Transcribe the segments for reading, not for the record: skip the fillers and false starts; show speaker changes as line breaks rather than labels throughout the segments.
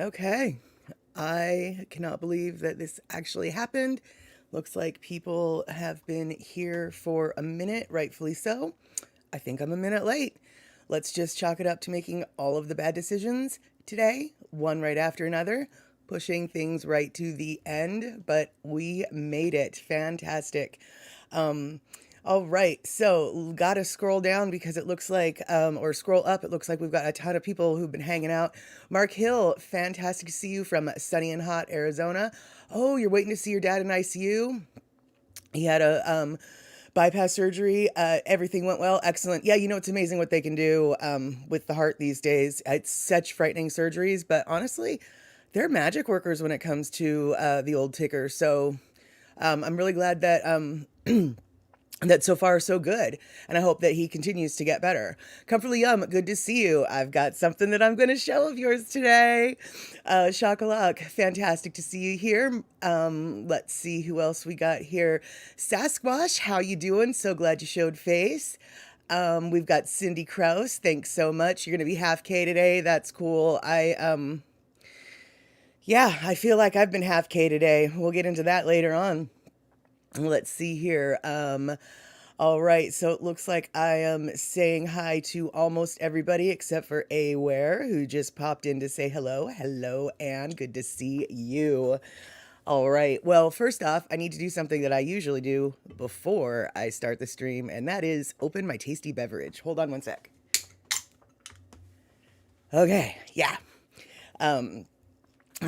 Okay. I cannot believe that this actually happened. Looks like people have been here for a minute, rightfully so. I think I'm a minute late. Let's just chalk it up to making all of the bad decisions today, one right after another, pushing things right to the end, but we made it. Fantastic. Um, all right, so gotta scroll down because it looks like, or scroll up, it looks like we've got a ton of people who've been hanging out. Mark Hill, fantastic to see you from sunny and hot Arizona. Oh, you're waiting to see your dad in ICU? He had a bypass surgery. Everything went well. Excellent. Yeah, it's amazing what they can do with the heart these days. It's such frightening surgeries, but honestly, they're magic workers when it comes to the old ticker. So I'm really glad that that so far so good, and I hope that he continues to get better. Comfortably Yum, good to see you. I've got something that I'm going to show of yours today. Shakalak, fantastic to see you here. Let's see who else we got here. Sasquatch, how you doing? So glad you showed face. We've got Cindy Kraus. Thanks so much. You're going to be half K today. That's cool. Yeah, I feel like I've been half K today. We'll get into that later on. Let's see here. All right, so it looks like I am saying hi to almost everybody except for Aware, who just popped in to say hello. Hello, and good to see you. All right, well, first off, I need to do something that I usually do before I start the stream, and that is open my tasty beverage. Hold on one sec. Okay, yeah.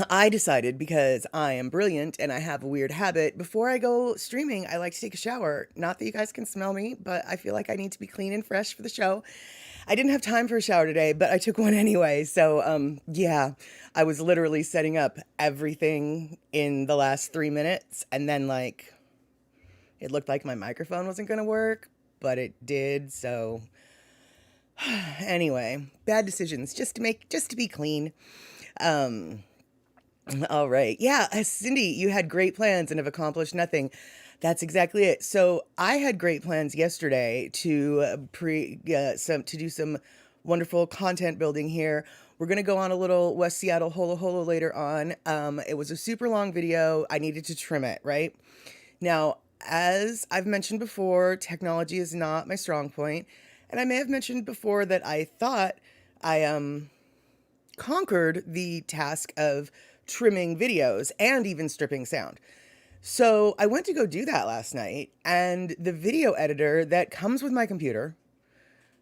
I decided because I am brilliant and I have a weird habit, before I go streaming, I like to take a shower. Not that you guys can smell me, but I feel like I need to be clean and fresh for the show. I didn't have time for a shower today, but I took one anyway. So, yeah, I was literally setting up everything in the last 3 minutes. And then, like, it looked like my microphone wasn't going to work, but it did. So, anyway, bad decisions just to be clean. Um, All right. Yeah, Cindy, you had great plans and have accomplished nothing. That's exactly it. So I had great plans yesterday to to do some wonderful content building here. We're gonna go on a little West Seattle holo holo later on. It was a super long video. I needed to trim it, right? Now, as I've mentioned before, technology is not my strong point, and I may have mentioned before that I thought I conquered the task of trimming videos and even stripping sound. So I went to go do that last night, and the video editor that comes with my computer,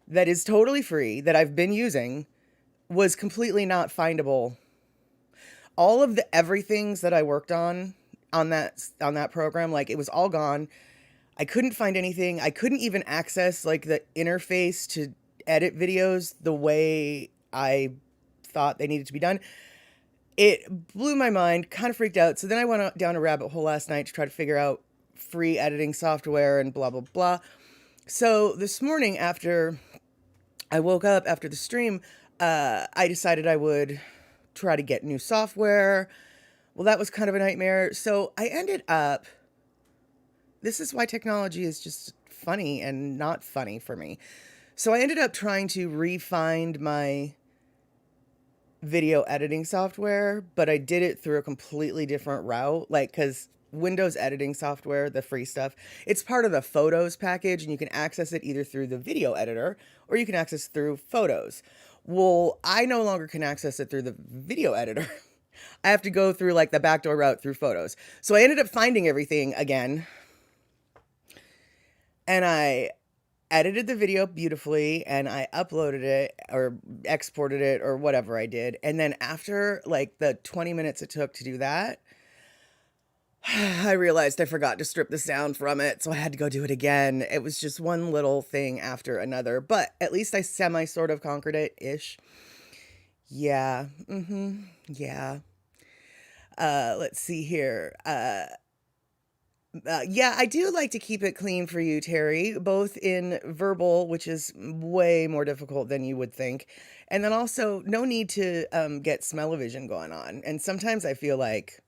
that is totally free, that I've been using, was completely not findable. All of the everythings that I worked on that program, like, it was all gone. I couldn't find anything. I couldn't even access like the interface to edit videos the way I thought they needed to be done. It blew my mind, kind of freaked out. So then I went down a rabbit hole last night to try to figure out free editing software and blah, blah, blah. So this morning, after I woke up after the stream, I decided I would try to get new software. Well, that was kind of a nightmare. So I ended up, this is why technology is just funny and not funny for me. So I ended up trying to re-find my video editing software, but I did it through a completely different route. Like, because Windows editing software, the free stuff, it's part of the Photos package, and you can access it either through the video editor or you can access it through Photos. Well, I no longer can access it through the video editor. I have to go through like the backdoor route through Photos. So I ended up finding everything again, and I edited the video beautifully, and I uploaded it or exported it or whatever I did. And then after like the 20 minutes it took to do that, I realized I forgot to strip the sound from it. So I had to go do it again. It was just one little thing after another, but at least I semi sort of conquered it ish. Yeah. Yeah. Let's see here. Yeah, I do like to keep it clean for you, Terry, both in verbal, which is way more difficult than you would think, and then also no need to get smell-o-vision going on. And sometimes I feel like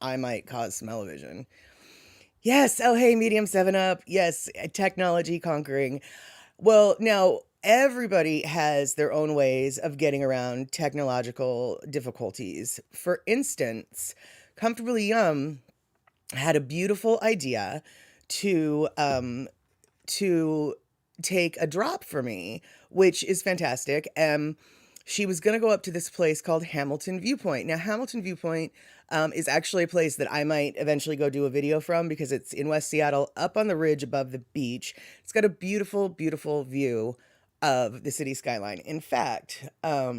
I might cause smell-o-vision. Yes. Oh, hey, medium 7 up. Yes, technology conquering. Well, now, everybody has their own ways of getting around technological difficulties. For instance, Comfortably Yum had a beautiful idea to take a drop for me, which is fantastic. She was going to go up to this place called Hamilton Viewpoint. Now, Hamilton Viewpoint is actually a place that I might eventually go do a video from because it's in West Seattle, up on the ridge above the beach. It's got a beautiful, beautiful view of the city skyline. In fact, let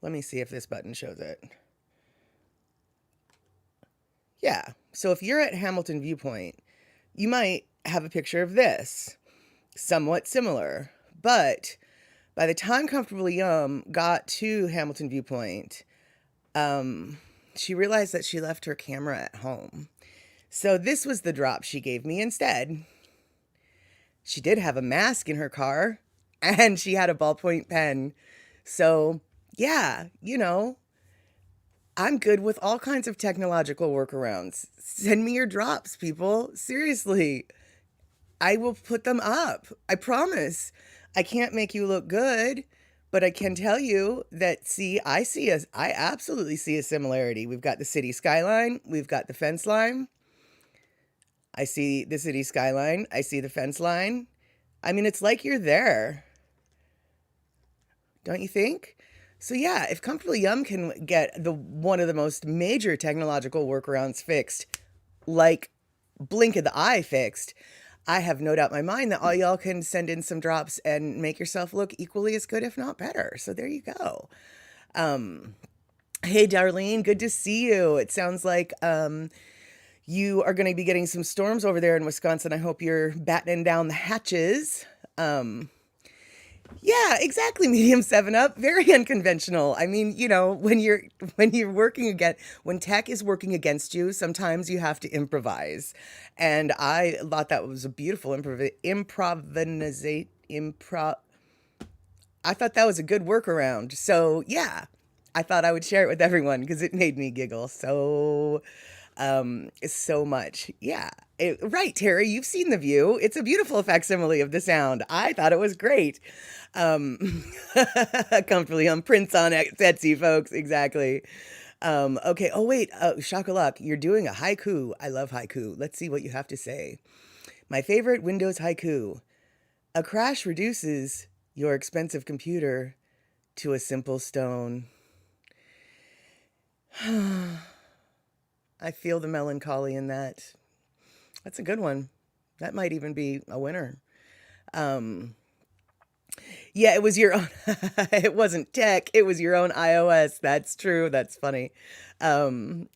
me see if this button shows it. Yeah, so if you're at Hamilton Viewpoint, you might have a picture of this, somewhat similar. But by the time Comfortably Yum got to Hamilton Viewpoint, she realized that she left her camera at home. So this was the drop she gave me instead. She did have a mask in her car, and she had a ballpoint pen. So, yeah, I'm good with all kinds of technological workarounds. Send me your drops, people. Seriously. I will put them up. I promise. I can't make you look good, but I can tell you that, I absolutely see a similarity. We've got the city skyline. We've got the fence line. I see the city skyline. I see the fence line. I mean, it's like you're there. Don't you think? So yeah, if Comfortably Yum can get one of the most major technological workarounds fixed, like blink of the eye fixed, I have no doubt in my mind that all y'all can send in some drops and make yourself look equally as good, if not better. So there you go. Hey, Darlene, good to see you. It sounds like you are going to be getting some storms over there in Wisconsin. I hope you're battening down the hatches. Yeah, exactly. Medium 7-Up, very unconventional. I mean, when you're when tech is working against you, sometimes you have to improvise. And I thought that was a beautiful I thought that was a good workaround. So yeah, I thought I would share it with everyone because it made me giggle so much. Yeah. Right, Terry, you've seen The View. It's a beautiful facsimile of the sound. I thought it was great. Comfortably on Prince on Etsy, folks. Exactly. Okay. Oh, wait. Shakalak, you're doing a haiku. I love haiku. Let's see what you have to say. My favorite Windows haiku. A crash reduces your expensive computer to a simple stone. I feel the melancholy in that. That's a good one. That might even be a winner. Yeah, it was your own. It wasn't tech. It was your own iOS. That's true. That's funny. Andy,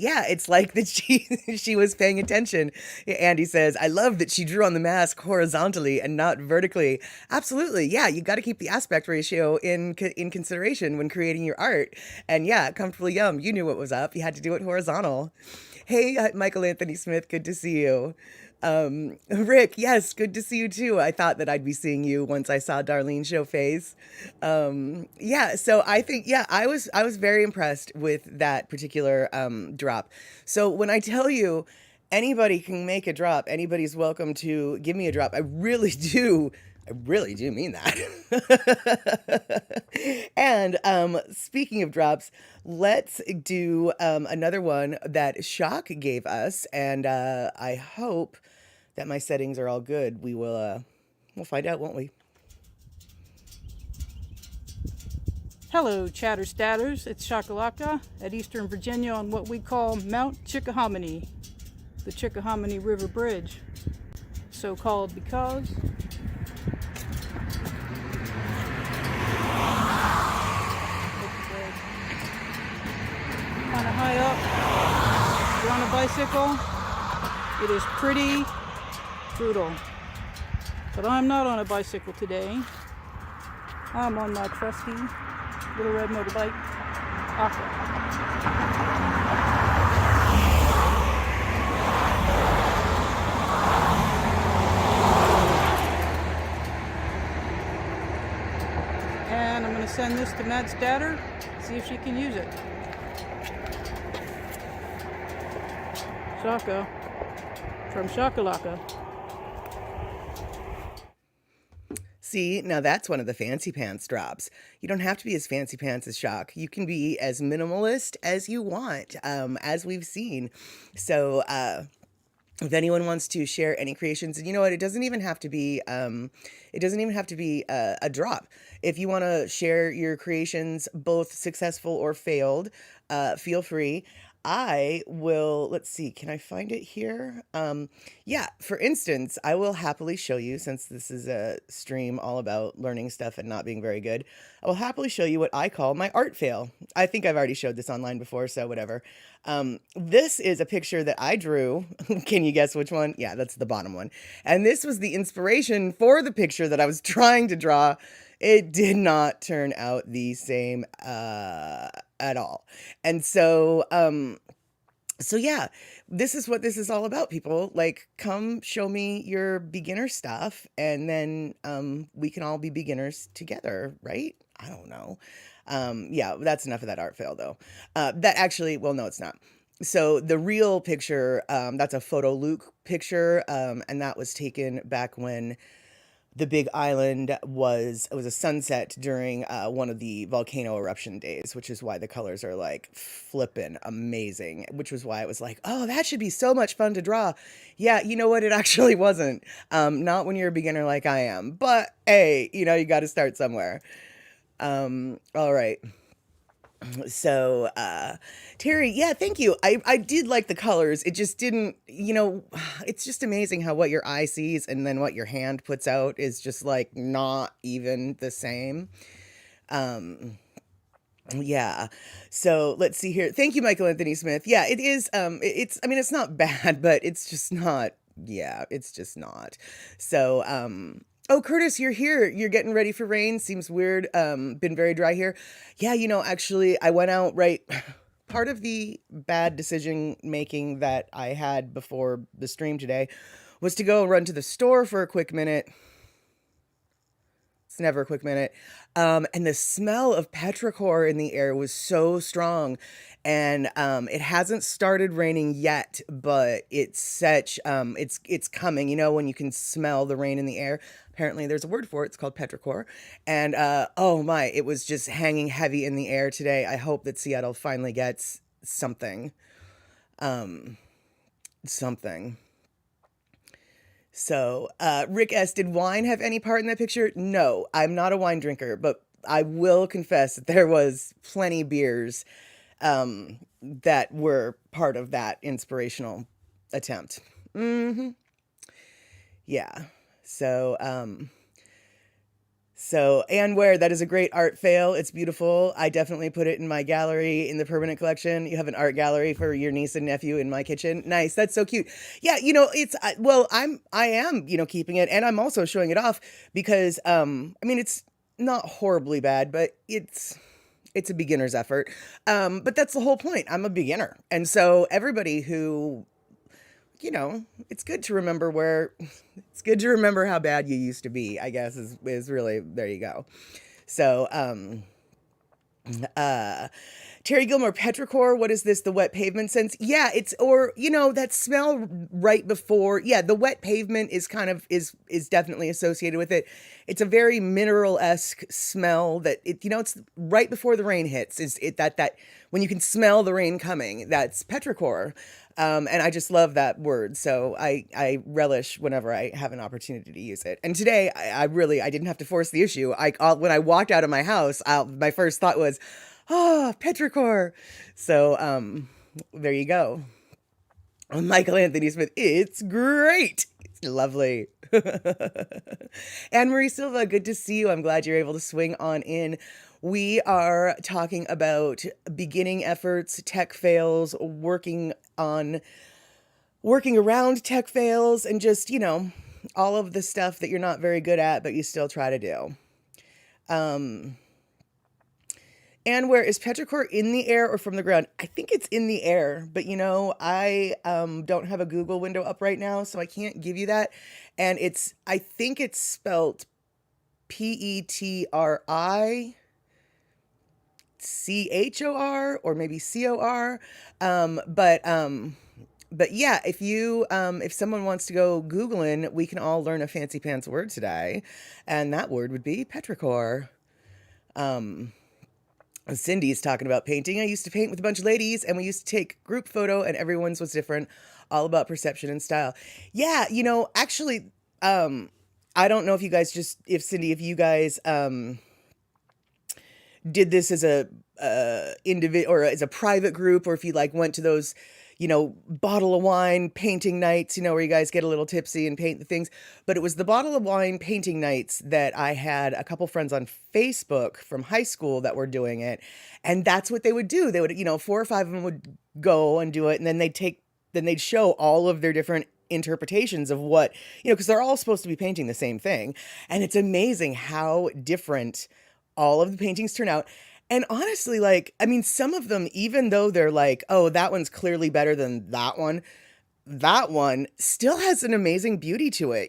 yeah, it's like that she was paying attention. Andy says, I love that she drew on the mask horizontally and not vertically. Absolutely. Yeah, you got to keep the aspect ratio in consideration when creating your art. And yeah, Comfortably Yum, you knew what was up. You had to do it horizontal. Hey, Michael Anthony Smith, good to see you. Rick, yes, good to see you too. I thought that I'd be seeing you once I saw Darlene show face. Yeah, so I think, yeah, I was very impressed with that particular drop. So when I tell you anybody can make a drop, anybody's welcome to give me a drop, I really do mean that. And speaking of drops, let's do another one that Shock gave us, and I hope that my settings are all good. We'll find out, won't we?
Hello, Chatter Statters. It's Shakalaka at Eastern Virginia on what we call Mount Chickahominy, the Chickahominy River Bridge, so called because kind of high up. You're on a bicycle. It is pretty brutal. But I'm not on a bicycle today. I'm on my trusty little red motorbike, Aqua. And I'm going to send this to Mad Statter, see if she can use it. Shaka from Shakalaka.
See, now that's one of the fancy pants drops. You don't have to be as fancy pants as Shock. You can be as minimalist as you want, as we've seen. So, if anyone wants to share any creations, and you know what, it doesn't even have to be, a drop. If you want to share your creations, both successful or failed, feel free. I will, let's see, can I find it here? Yeah, for instance, I will happily show you, since this is a stream all about learning stuff and not being very good, I will happily show you what I call my art fail. I think I've already showed this online before, so whatever. This is a picture that I drew. Can you guess which one? Yeah, that's the bottom one. And this was the inspiration for the picture that I was trying to draw. It did not turn out the same at all. And so yeah, this is what this is all about, people. Like, come show me your beginner stuff, and then we can all be beginners together, right? I don't know. Yeah, that's enough of that art fail, though. That actually, well, no, it's not. So the real picture, that's a photo Luke picture, and that was taken back when the Big Island it was a sunset during one of the volcano eruption days, which is why the colors are like flippin' amazing, which was why it was like, oh, that should be so much fun to draw. Yeah, you know what? It actually wasn't. Not when you're a beginner like I am. But hey, you know, you got to start somewhere. All right. So, Terry, yeah, thank you. I did like the colors. It just didn't, you know, it's just amazing how what your eye sees and then what your hand puts out is just like not even the same. Um, yeah. So let's see here. Thank you, Michael Anthony Smith. Yeah, it is. It's, I mean, it's not bad, but it's just not, yeah, it's just not. So, oh, Curtis, you're here. You're getting ready for rain. Seems weird. Been very dry here. Yeah, you know, actually, I went out right. Part of the bad decision making that I had before the stream today was to go run to the store for a quick minute. It's never a quick minute. And the smell of petrichor in the air was so strong. And it hasn't started raining yet, but it's such it's coming. You know, when you can smell the rain in the air. Apparently, there's a word for it. It's called petrichor. And oh my, it was just hanging heavy in the air today. I hope that Seattle finally gets something. Something. So, Rick S., did wine have any part in that picture? No, I'm not a wine drinker, but I will confess that there was plenty beers that were part of that inspirational attempt. Mm-hmm. Yeah. So, and where that is a great art fail. It's beautiful. I definitely put it in my gallery in the permanent collection. You have an art gallery for your niece and nephew in my kitchen. Nice. That's so cute. Yeah. You know, I am, you know, keeping it, and I'm also showing it off because, I mean, it's not horribly bad, but it's a beginner's effort. But that's the whole point. I'm a beginner. And so everybody who, you know, it's good to remember how bad you used to be, I guess is really, there you go. So, Terry Gilmore, petrichor, what is this? The wet pavement sense? Yeah, or, you know, that smell right before, yeah, the wet pavement is kind of, is definitely associated with it. It's a very mineral-esque smell that, you know, it's right before the rain hits, that when you can smell the rain coming, that's petrichor. And I just love that word. So I relish whenever I have an opportunity to use it. And today I didn't have to force the issue. When I walked out of my house, my first thought was, petrichor. So, there you go. Michael Anthony Smith, it's great. It's lovely. Anne Marie Silva, good to see you. I'm glad you're able to swing on in. We are talking about beginning efforts, tech fails, working around tech fails, and just, you know, all of the stuff that you're not very good at, but you still try to do. And where is petrichor, in the air or from the ground? I think it's in the air, but you know, I don't have a Google window up right now, so I can't give you that. And I think it's spelt Petrichor, or maybe COR. But But yeah, if someone wants to go Googling, we can all learn a fancy pants word today. And that word would be petrichor. Cindy's talking about painting. I used to paint with a bunch of ladies and we used to take group photo and everyone's was different, all about perception and style. Yeah, actually, I don't know if you guys if Cindy, if you guys did this as a individual or as a private group, or if you like went to those, bottle of wine painting nights, where you guys get a little tipsy and paint the things. But it was the bottle of wine painting nights that I had a couple friends on Facebook from high school that were doing it. And that's what they would do. They would, four or five of them would go and do it. And then they'd show all of their different interpretations of what, because they're all supposed to be painting the same thing. And it's amazing how different all of the paintings turn out. And honestly, like, I mean, some of them, even though they're like, oh, that one's clearly better than that one still has an amazing beauty to it,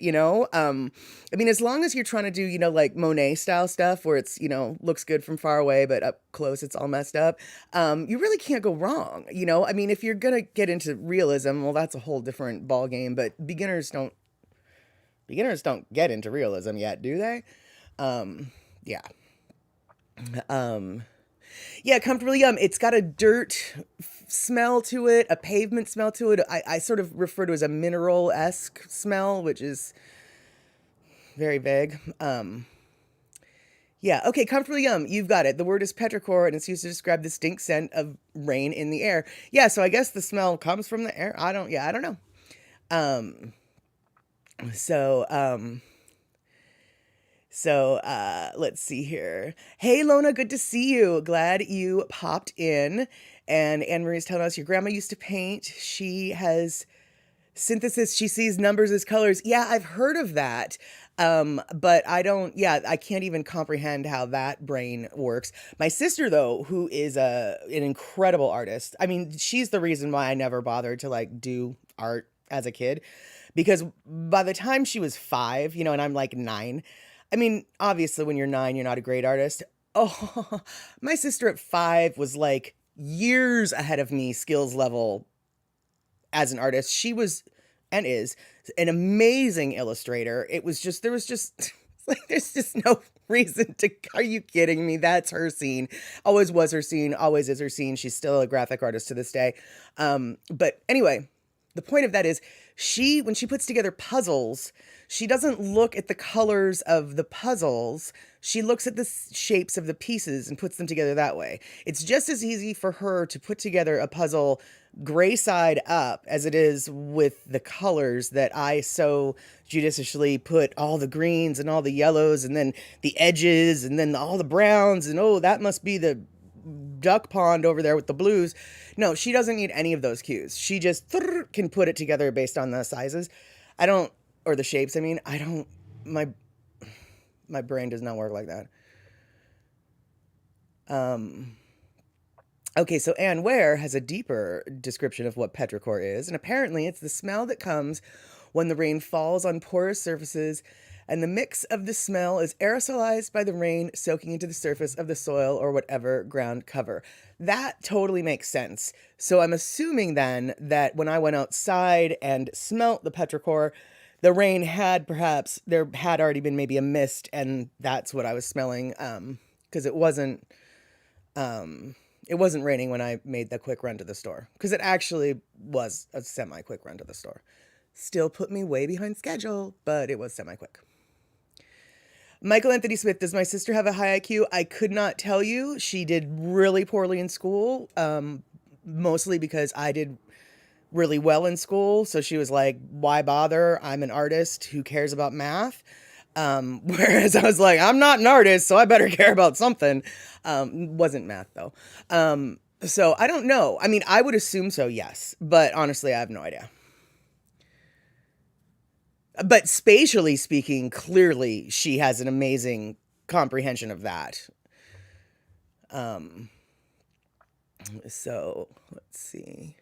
I mean, as long as you're trying to do, like Monet style stuff where it's, looks good from far away, but up close, it's all messed up. You really can't go wrong. I mean, if you're going to get into realism, well, that's a whole different ball game, but beginners don't get into realism yet, do they? Yeah. Yeah, comfortably yum. It's got a dirt smell to it, a pavement smell to it. I sort of refer to it as a mineral-esque smell, which is very vague. Yeah, okay, comfortably yum. You've got it. The word is petrichor, and it's used to describe the distinct scent of rain in the air. Yeah, so I guess the smell comes from the air. I don't know. Let's see here. Hey, Lona, good to see you. Glad you popped in. And Anne Marie's telling us your grandma used to paint. She has synthesis. She sees numbers as colors. Yeah, I've heard of that. But I can't even comprehend how that brain works. My sister, though, who is an incredible artist. I mean, she's the reason why I never bothered to like do art as a kid, because by the time she was 5, and I'm like 9, I mean, obviously when you're 9, you're not a great artist. Oh, my sister at 5 was like years ahead of me skills level as an artist. She was and is an amazing illustrator. There was just like, there's just no reason to, are you kidding me? That's her scene. Always was her scene. Always is her scene. She's still a graphic artist to this day. But anyway, the point of that is when she puts together puzzles, she doesn't look at the colors of the puzzles. She looks at the shapes of the pieces and puts them together that way. It's just as easy for her to put together a puzzle gray side up as it is with the colors that I so judiciously put all the greens and all the yellows and then the edges and then all the browns and, oh, that must be the duck pond over there with the blues. No, she doesn't need any of those cues. She just can put it together based on the sizes. Or the shapes. I mean, my brain does not work like that. Okay, so Anne Ware has a deeper description of what petrichor is, and apparently it's the smell that comes when the rain falls on porous surfaces, and the mix of the smell is aerosolized by the rain soaking into the surface of the soil or whatever ground cover. That totally makes sense. So I'm assuming then that when I went outside and smelt the petrichor, the rain there had already been maybe a mist, and that's what I was smelling, because it wasn't raining when I made the quick run to the store, because it actually was a semi-quick run to the store. Still put me way behind schedule, but it was semi-quick. Michael Anthony Smith, does my sister have a high IQ? I could not tell you. She did really poorly in school, mostly because I did really well in school. So she was like, why bother? I'm an artist who cares about math. Whereas I was like, I'm not an artist, so I better care about something. Wasn't math though. So I don't know. I mean, I would assume so, yes. But honestly, I have no idea. But spatially speaking, clearly she has an amazing comprehension of that. So let's see.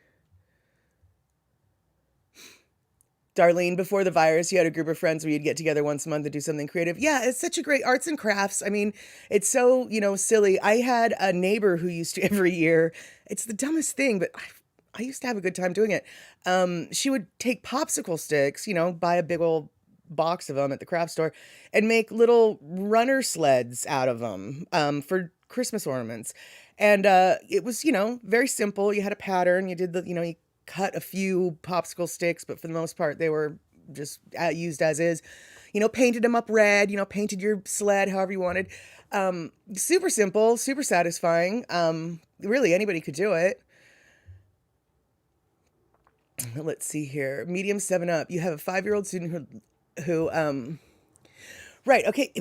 Darlene, before the virus, you had a group of friends where you'd get together once a month to do something creative. Yeah, it's such a great arts and crafts. I mean, it's so, silly. I had a neighbor who used to every year, it's the dumbest thing, but I used to have a good time doing it. She would take popsicle sticks, buy a big old box of them at the craft store and make little runner sleds out of them for Christmas ornaments. And it was, very simple. You had a pattern. You did you cut a few popsicle sticks, but for the most part, they were just used as is. Painted them up red, painted your sled however you wanted. Super simple, super satisfying. Really, anybody could do it. Let's see here. Medium 7-Up. You have a 5-year-old student who right, okay,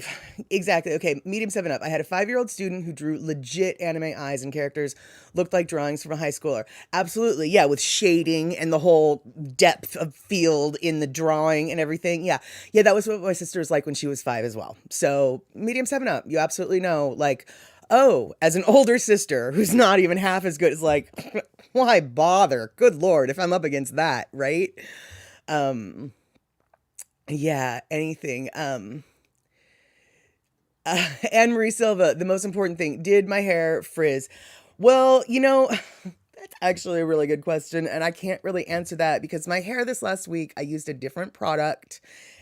exactly. Okay, medium 7-Up. I had a 5-year-old student who drew legit anime eyes and characters, looked like drawings from a high schooler. Absolutely, yeah, with shading and the whole depth of field in the drawing and everything. Yeah, that was what my sister was like when she was 5 as well. So, medium 7-Up, you absolutely know, like, oh, as an older sister who's not even half as good, is like, why bother? Good Lord, if I'm up against that, right? Yeah, anything. Anne Marie Silva, the most important thing, did my hair frizz? Well, that's actually a really good question, and I can't really answer that because my hair this last week, I used a different product,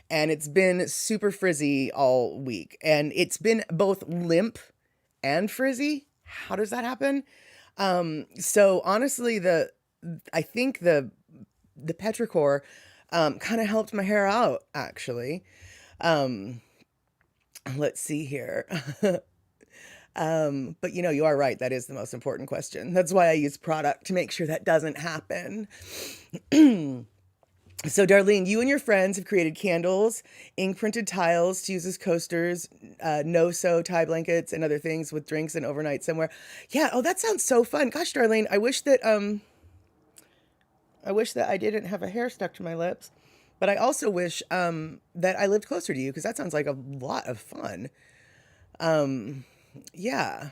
and it's been super frizzy all week, and it's been both limp and frizzy. How does that happen? So honestly, I think the Petrichor kind of helped my hair out, actually. Let's see here. But you are right. That is the most important question. That's why I use product to make sure that doesn't happen. So, Darlene, you and your friends have created candles, ink printed tiles to use as coasters, no-sew tie blankets, and other things with drinks and overnight somewhere. Yeah. Oh, that sounds so fun. Gosh, Darlene, I wish that I didn't have a hair stuck to my lips. But I also wish that I lived closer to you because that sounds like a lot of fun. Yeah.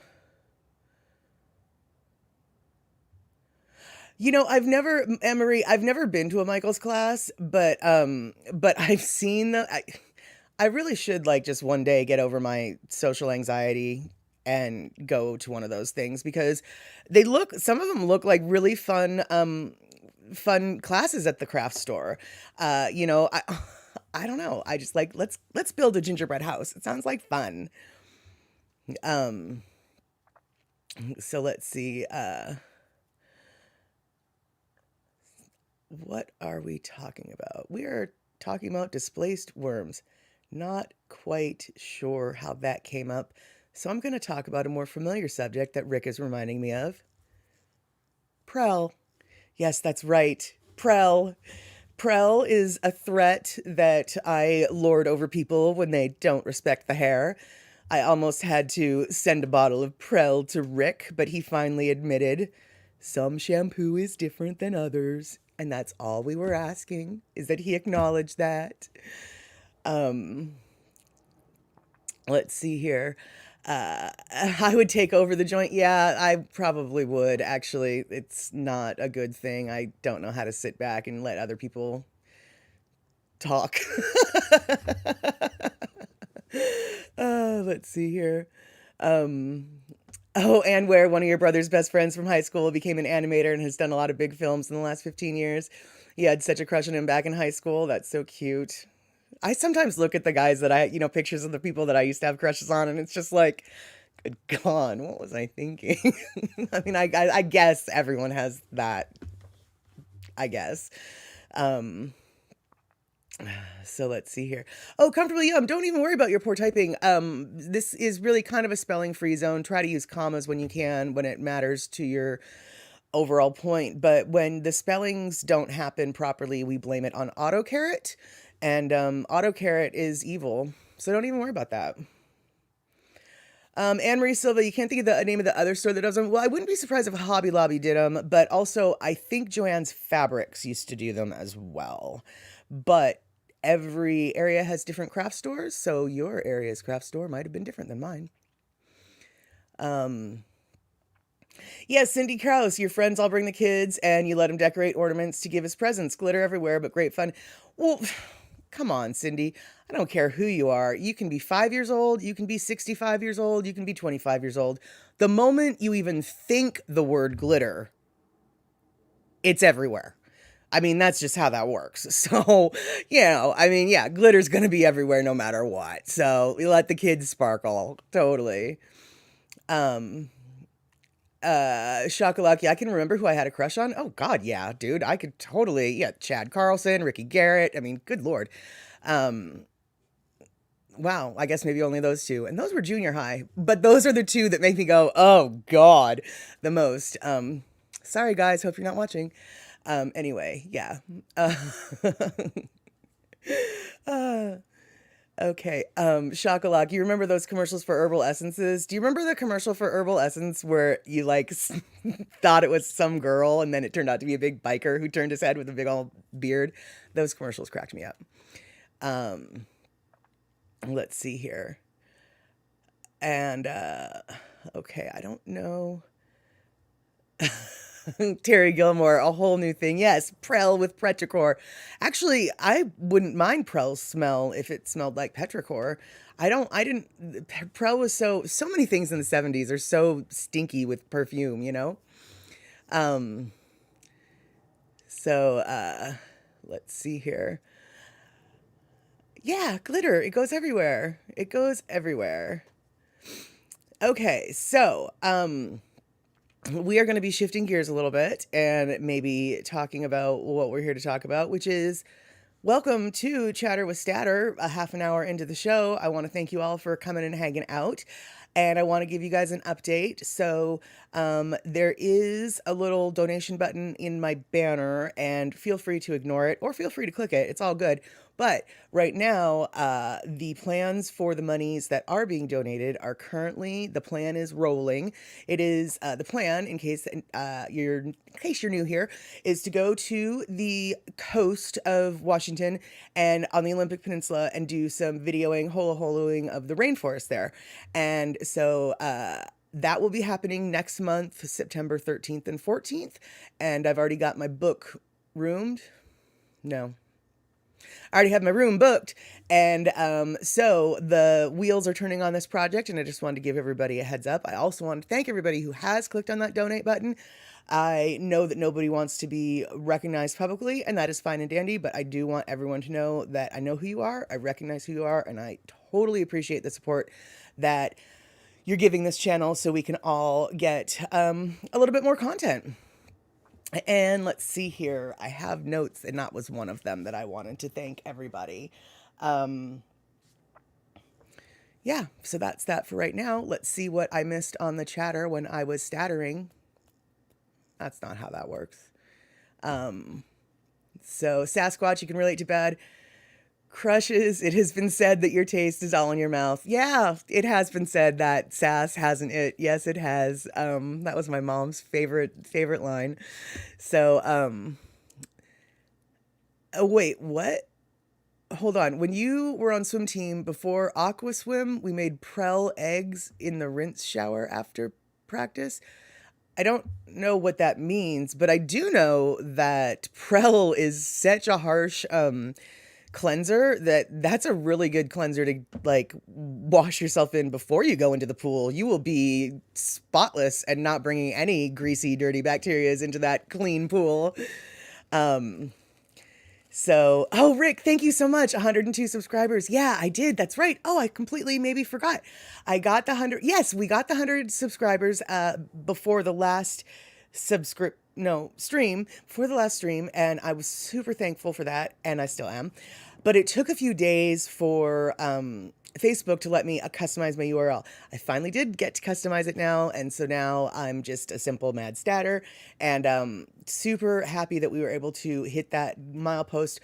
I've never been to a Michael's class, but I've seen I really should like just one day get over my social anxiety and go to one of those things because some of them look like really fun classes at the craft store. I don't know. I just like let's build a gingerbread house. It sounds like fun. Um, so let's see. What are we talking about? We are talking about displaced worms. Not quite sure how that came up. So I'm going to talk about a more familiar subject that Rick is reminding me of. Prell. Yes, that's right. Prell. Prell is a threat that I lord over people when they don't respect the hair. I almost had to send a bottle of Prell to Rick, but he finally admitted some shampoo is different than others. And that's all we were asking, is that he acknowledged that. Let's see here. I would take over the joint. Yeah, I probably would. Actually, it's not a good thing. I don't know how to sit back and let other people talk. Let's see here. Oh, and where one of your brother's best friends from high school became an animator and has done a lot of big films in the last 15 years. You had such a crush on him back in high school. That's so cute. I sometimes look at the guys pictures of the people that I used to have crushes on, and it's just like, good God, what was I thinking? I mean, I guess everyone has that, I guess. So let's see here. Oh, comfortably young. Don't even worry about your poor typing. This is really kind of a spelling free zone. Try to use commas when you can, when it matters to your overall point. But when the spellings don't happen properly, we blame it on autocorrect. And autocorrect is evil. So don't even worry about that. Anne Marie Silva, you can't think of the name of the other store that does them. Well, I wouldn't be surprised if Hobby Lobby did them, but also I think Joann's Fabrics used to do them as well. But every area has different craft stores, so your area's craft store might have been different than mine. Yeah, Cindy Krause, your friends all bring the kids and you let them decorate ornaments to give as presents. Glitter everywhere, but great fun. Well, come on, Cindy. I don't care who you are. You can be 5 years old, you can be 65 years old, you can be 25 years old. The moment you even think the word glitter, it's everywhere. I mean, that's just how that works. So, I mean, yeah, glitter's going to be everywhere no matter what. So we let the kids sparkle. Totally. Um, Shakalaki, I can remember who I had a crush on. Oh God, yeah, dude, I could totally, yeah, Chad Carlson, Ricky Garrett. I mean, good Lord. Um, wow, I guess maybe only those two. And those were junior high, but those are the two that make me go, oh God, the most. Sorry guys, hope you're not watching. Anyway, yeah. Uh, Okay. Shockalock, you remember those commercials for herbal essences? Do you remember the commercial for herbal essence where you like thought it was some girl and then it turned out to be a big biker who turned his head with a big old beard? Those commercials cracked me up. Um, let's see here. And okay, I don't know. Terry Gilmore, a whole new thing. Yes, Prell with Petrichor. Actually, I wouldn't mind Prell's smell if it smelled like Petrichor. I didn't, Prell was so many things in the 70s are so stinky with perfume, you know? Um, so let's see here. Yeah, glitter. It goes everywhere. It goes everywhere. Okay, so, we are going to be shifting gears a little bit and maybe talking about what we're here to talk about, which is welcome to Chatter with Statter, a half an hour into the show. I want to thank you all for coming and hanging out. And I want to give you guys an update. So there is a little donation button in my banner, and feel free to ignore it or feel free to click it. It's all good. But right now, the plans for the monies that are being donated are currently, the plan is rolling. It is the plan, in case you're new here, is to go to the coast of Washington and on the Olympic Peninsula and do some videoing, holoing of the rainforest there. And so that will be happening next month, September 13th and 14th. And I've already got my book roomed. No. I already have my room booked. And so the wheels are turning on this project, and I just wanted to give everybody a heads up. I also want to thank everybody who has clicked on that donate button. I know that nobody wants to be recognized publicly, and that is fine and dandy, but I do want everyone to know that I know who you are, I recognize who you are, and I totally appreciate the support that you're giving this channel so we can all get a little bit more content. And let's see here. I have notes, and that was one of them that I wanted to thank everybody. Yeah, so that's that for right now. Let's see what I missed on the chatter when I was stattering. That's not how that works. So Sasquatch, you can relate to bad crushes. It has been said that your taste is all in your mouth. Yeah, it has been said that, Sass, hasn't it? Yes, it has. That was my mom's favorite line. So, oh wait, what? Hold on. When you were on swim team before aqua swim, we made Prell eggs in the rinse shower after practice. I don't know what that means, but I do know that Prell is such a harsh cleanser that's a really good cleanser to like wash yourself in before you go into the pool. You will be spotless and not bringing any greasy, dirty bacterias into that clean pool. So, oh, Rick, thank you so much. 102 subscribers. Yeah, I did. That's right. Oh, I completely maybe forgot. I got the 100. Yes, we got the 100 subscribers before the last stream, before the last stream, and I was super thankful for that, and I still am. But it took a few days for Facebook to let me customize my URL. I finally did get to customize it now, and so now I'm just a simple mad statter, and super happy that we were able to hit that milepost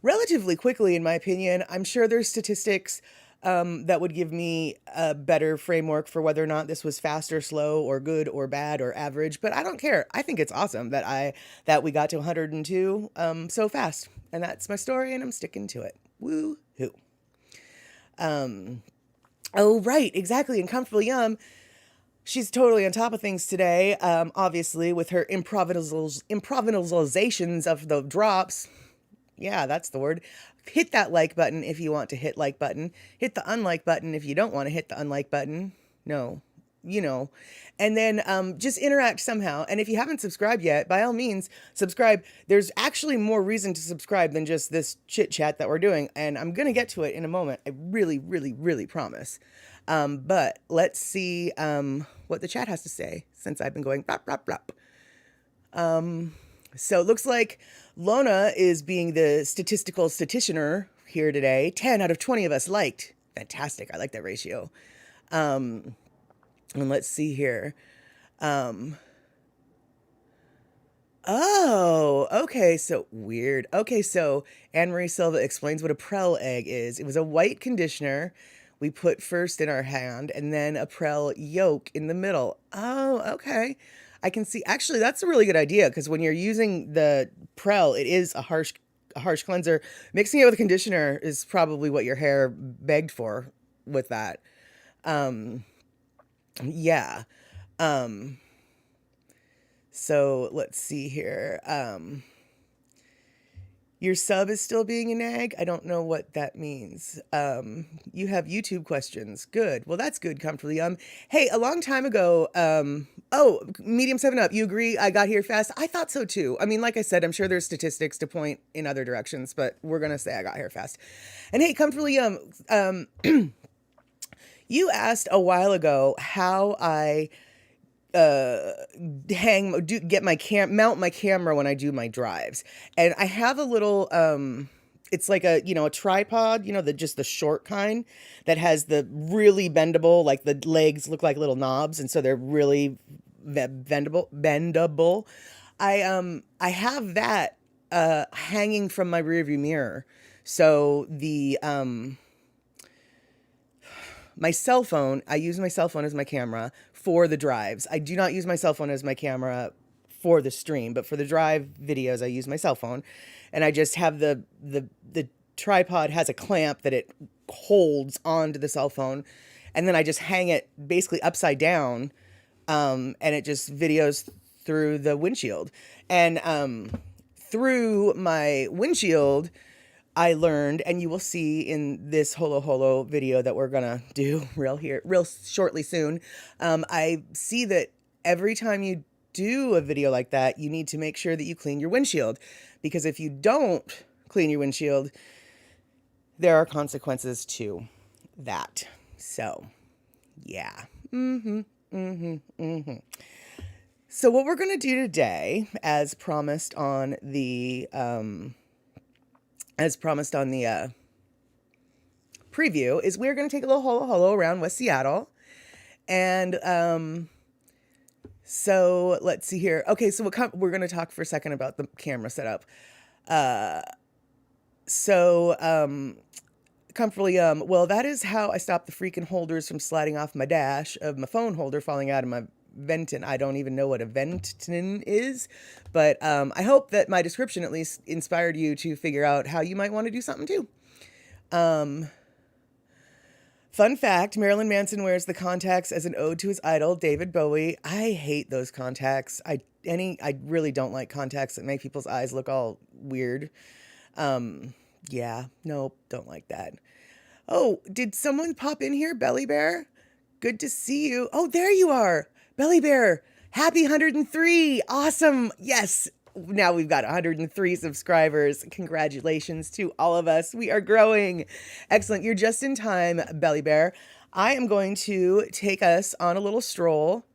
relatively quickly, in my opinion. I'm sure there's statistics that would give me a better framework for whether or not this was fast or slow or good or bad or average, but I don't care. I think it's awesome that we got to 102 so fast, and that's my story, and I'm sticking to it. Woo-hoo. Oh, right, exactly. And Comfortable Yum, she's totally on top of things today, obviously, with her improvisations of the drops. Yeah, that's the word. Hit that like button if you want to hit like button. Hit the unlike button if you don't want to hit the unlike button. No, and then just interact somehow. And if you haven't subscribed yet, by all means, subscribe. There's actually more reason to subscribe than just this chit chat that we're doing. And I'm going to get to it in a moment. I really, really, really promise. But let's see what the chat has to say since I've been going blop, blop, blop. So it looks like Lona is being the statistical statisticianer here today. 10 out of 20 of us liked. Fantastic. I like that ratio. And let's see here. Oh, okay. So weird. Okay. So Anne Marie Silva explains what a Prell egg is. It was a white conditioner we put first in our hand and then a Prell yolk in the middle. Oh, okay. I can see. Actually, that's a really good idea because when you're using the Prell, it is a harsh cleanser. Mixing it with a conditioner is probably what your hair begged for with that. Yeah. So let's see here. Your sub is still being a nag. I don't know what that means. You have YouTube questions. Good. Well, that's good, comfortably. Hey, a long time ago, Medium 7 Up, you agree I got here fast? I thought so too. I mean, like I said, I'm sure there's statistics to point in other directions, but we're going to say I got here fast. And hey, comfortably, you asked a while ago how I mount my camera when I do my drives. And I have a little it's like a tripod, just the short kind that has the really bendable, like the legs look like little knobs, and so they're really bendable. I have that hanging from my rearview mirror. So the my cell phone, I use my cell phone as my camera for the drives. I do not use my cell phone as my camera for the stream, but for the drive videos, I use my cell phone. And I just have the tripod has a clamp that it holds onto the cell phone. And then I just hang it basically upside down. And it just videos through the windshield. And through my windshield, I learned, and you will see in this holo video that we're gonna do real shortly soon. I see that every time you do a video like that, you need to make sure that you clean your windshield, because if you don't clean your windshield, there are consequences to that. So, yeah. So what we're gonna do today, as promised on the preview, is we're going to take a little holo around West Seattle. And so let's see here. Okay, so we're going to talk for a second about the camera setup. Comfortably, well, that is how I stopped the freaking holders from sliding off my dash of my phone holder falling out of my Venton. I don't even know what a Venton is, but I hope that my description at least inspired you to figure out how you might want to do something too. Fun fact, Marilyn Manson wears the contacts as an ode to his idol, David Bowie. I hate those contacts. I really don't like contacts that make people's eyes look all weird. Yeah, nope, don't like that. Oh, did someone pop in here? Belly Bear? Good to see you. Oh, there you are. Belly Bear, happy 103. Awesome. Yes. Now we've got 103 subscribers. Congratulations to all of us. We are growing. Excellent. You're just in time, Belly Bear. I am going to take us on a little stroll,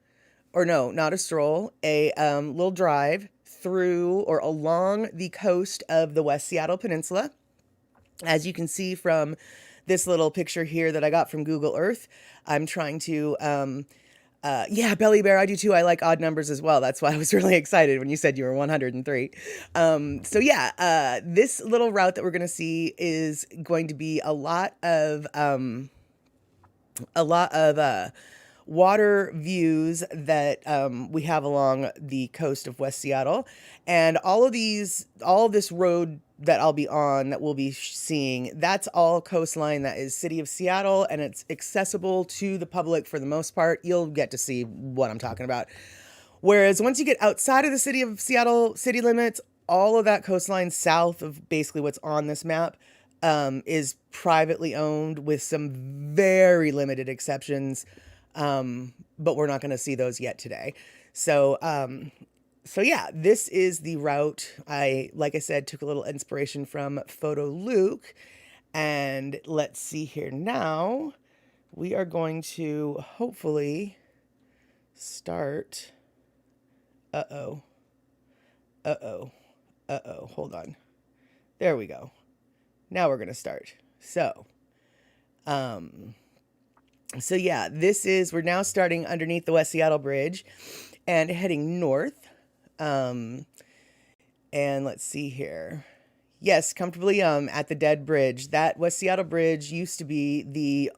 or no, not a stroll, a little drive through or along the coast of the West Seattle Peninsula. As you can see from this little picture here that I got from Google Earth, I'm trying to yeah, Belly Bear, I do too. I like odd numbers as well. That's why I was really excited when you said you were 103. So yeah, this little route that we're going to see is going to be a lot of water views that we have along the coast of West Seattle. And all of this road that I'll be on, that we'll be seeing, that's all coastline. That is City of Seattle, and it's accessible to the public for the most part. You'll get to see what I'm talking about. Whereas once you get outside of the City of Seattle city limits, all of that coastline south of basically what's on this map is privately owned with some very limited exceptions. but we're not going to see those yet today. So, so yeah, this is the route. Like I said, took a little inspiration from Photo Luke. And let's see here now. We are going to hopefully start. Uh-oh. Uh-oh. Uh-oh. Hold on. There we go. Now we're going to start. So yeah, we're now starting underneath the West Seattle Bridge and heading north. And let's see here. Yes, comfortably at the Dead Bridge. That West Seattle Bridge used to be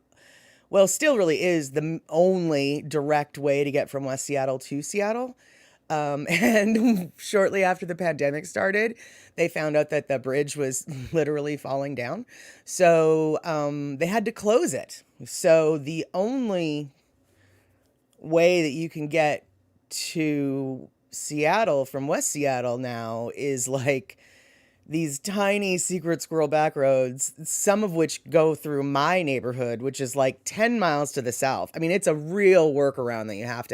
still really is the only direct way to get from West Seattle to Seattle. And shortly after the pandemic started, they found out that the bridge was literally falling down. So they had to close it. So the only way that you can get to Seattle from West Seattle now is like these tiny secret squirrel back roads, some of which go through my neighborhood, which is like 10 miles to the south. I mean, it's a real workaround that you have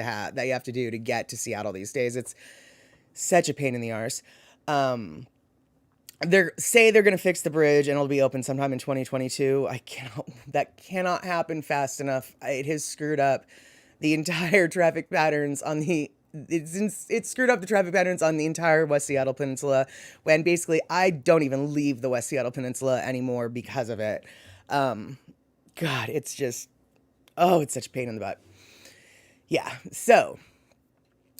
to do to get to Seattle these days. It's such a pain in the arse. They're going to fix the bridge and it'll be open sometime in 2022. That cannot happen fast enough. It has screwed up the entire traffic patterns on the it's screwed up the traffic patterns on the entire West Seattle Peninsula, when basically I don't even leave the West Seattle Peninsula anymore because of it. God, it's just, it's such a pain in the butt. Yeah, so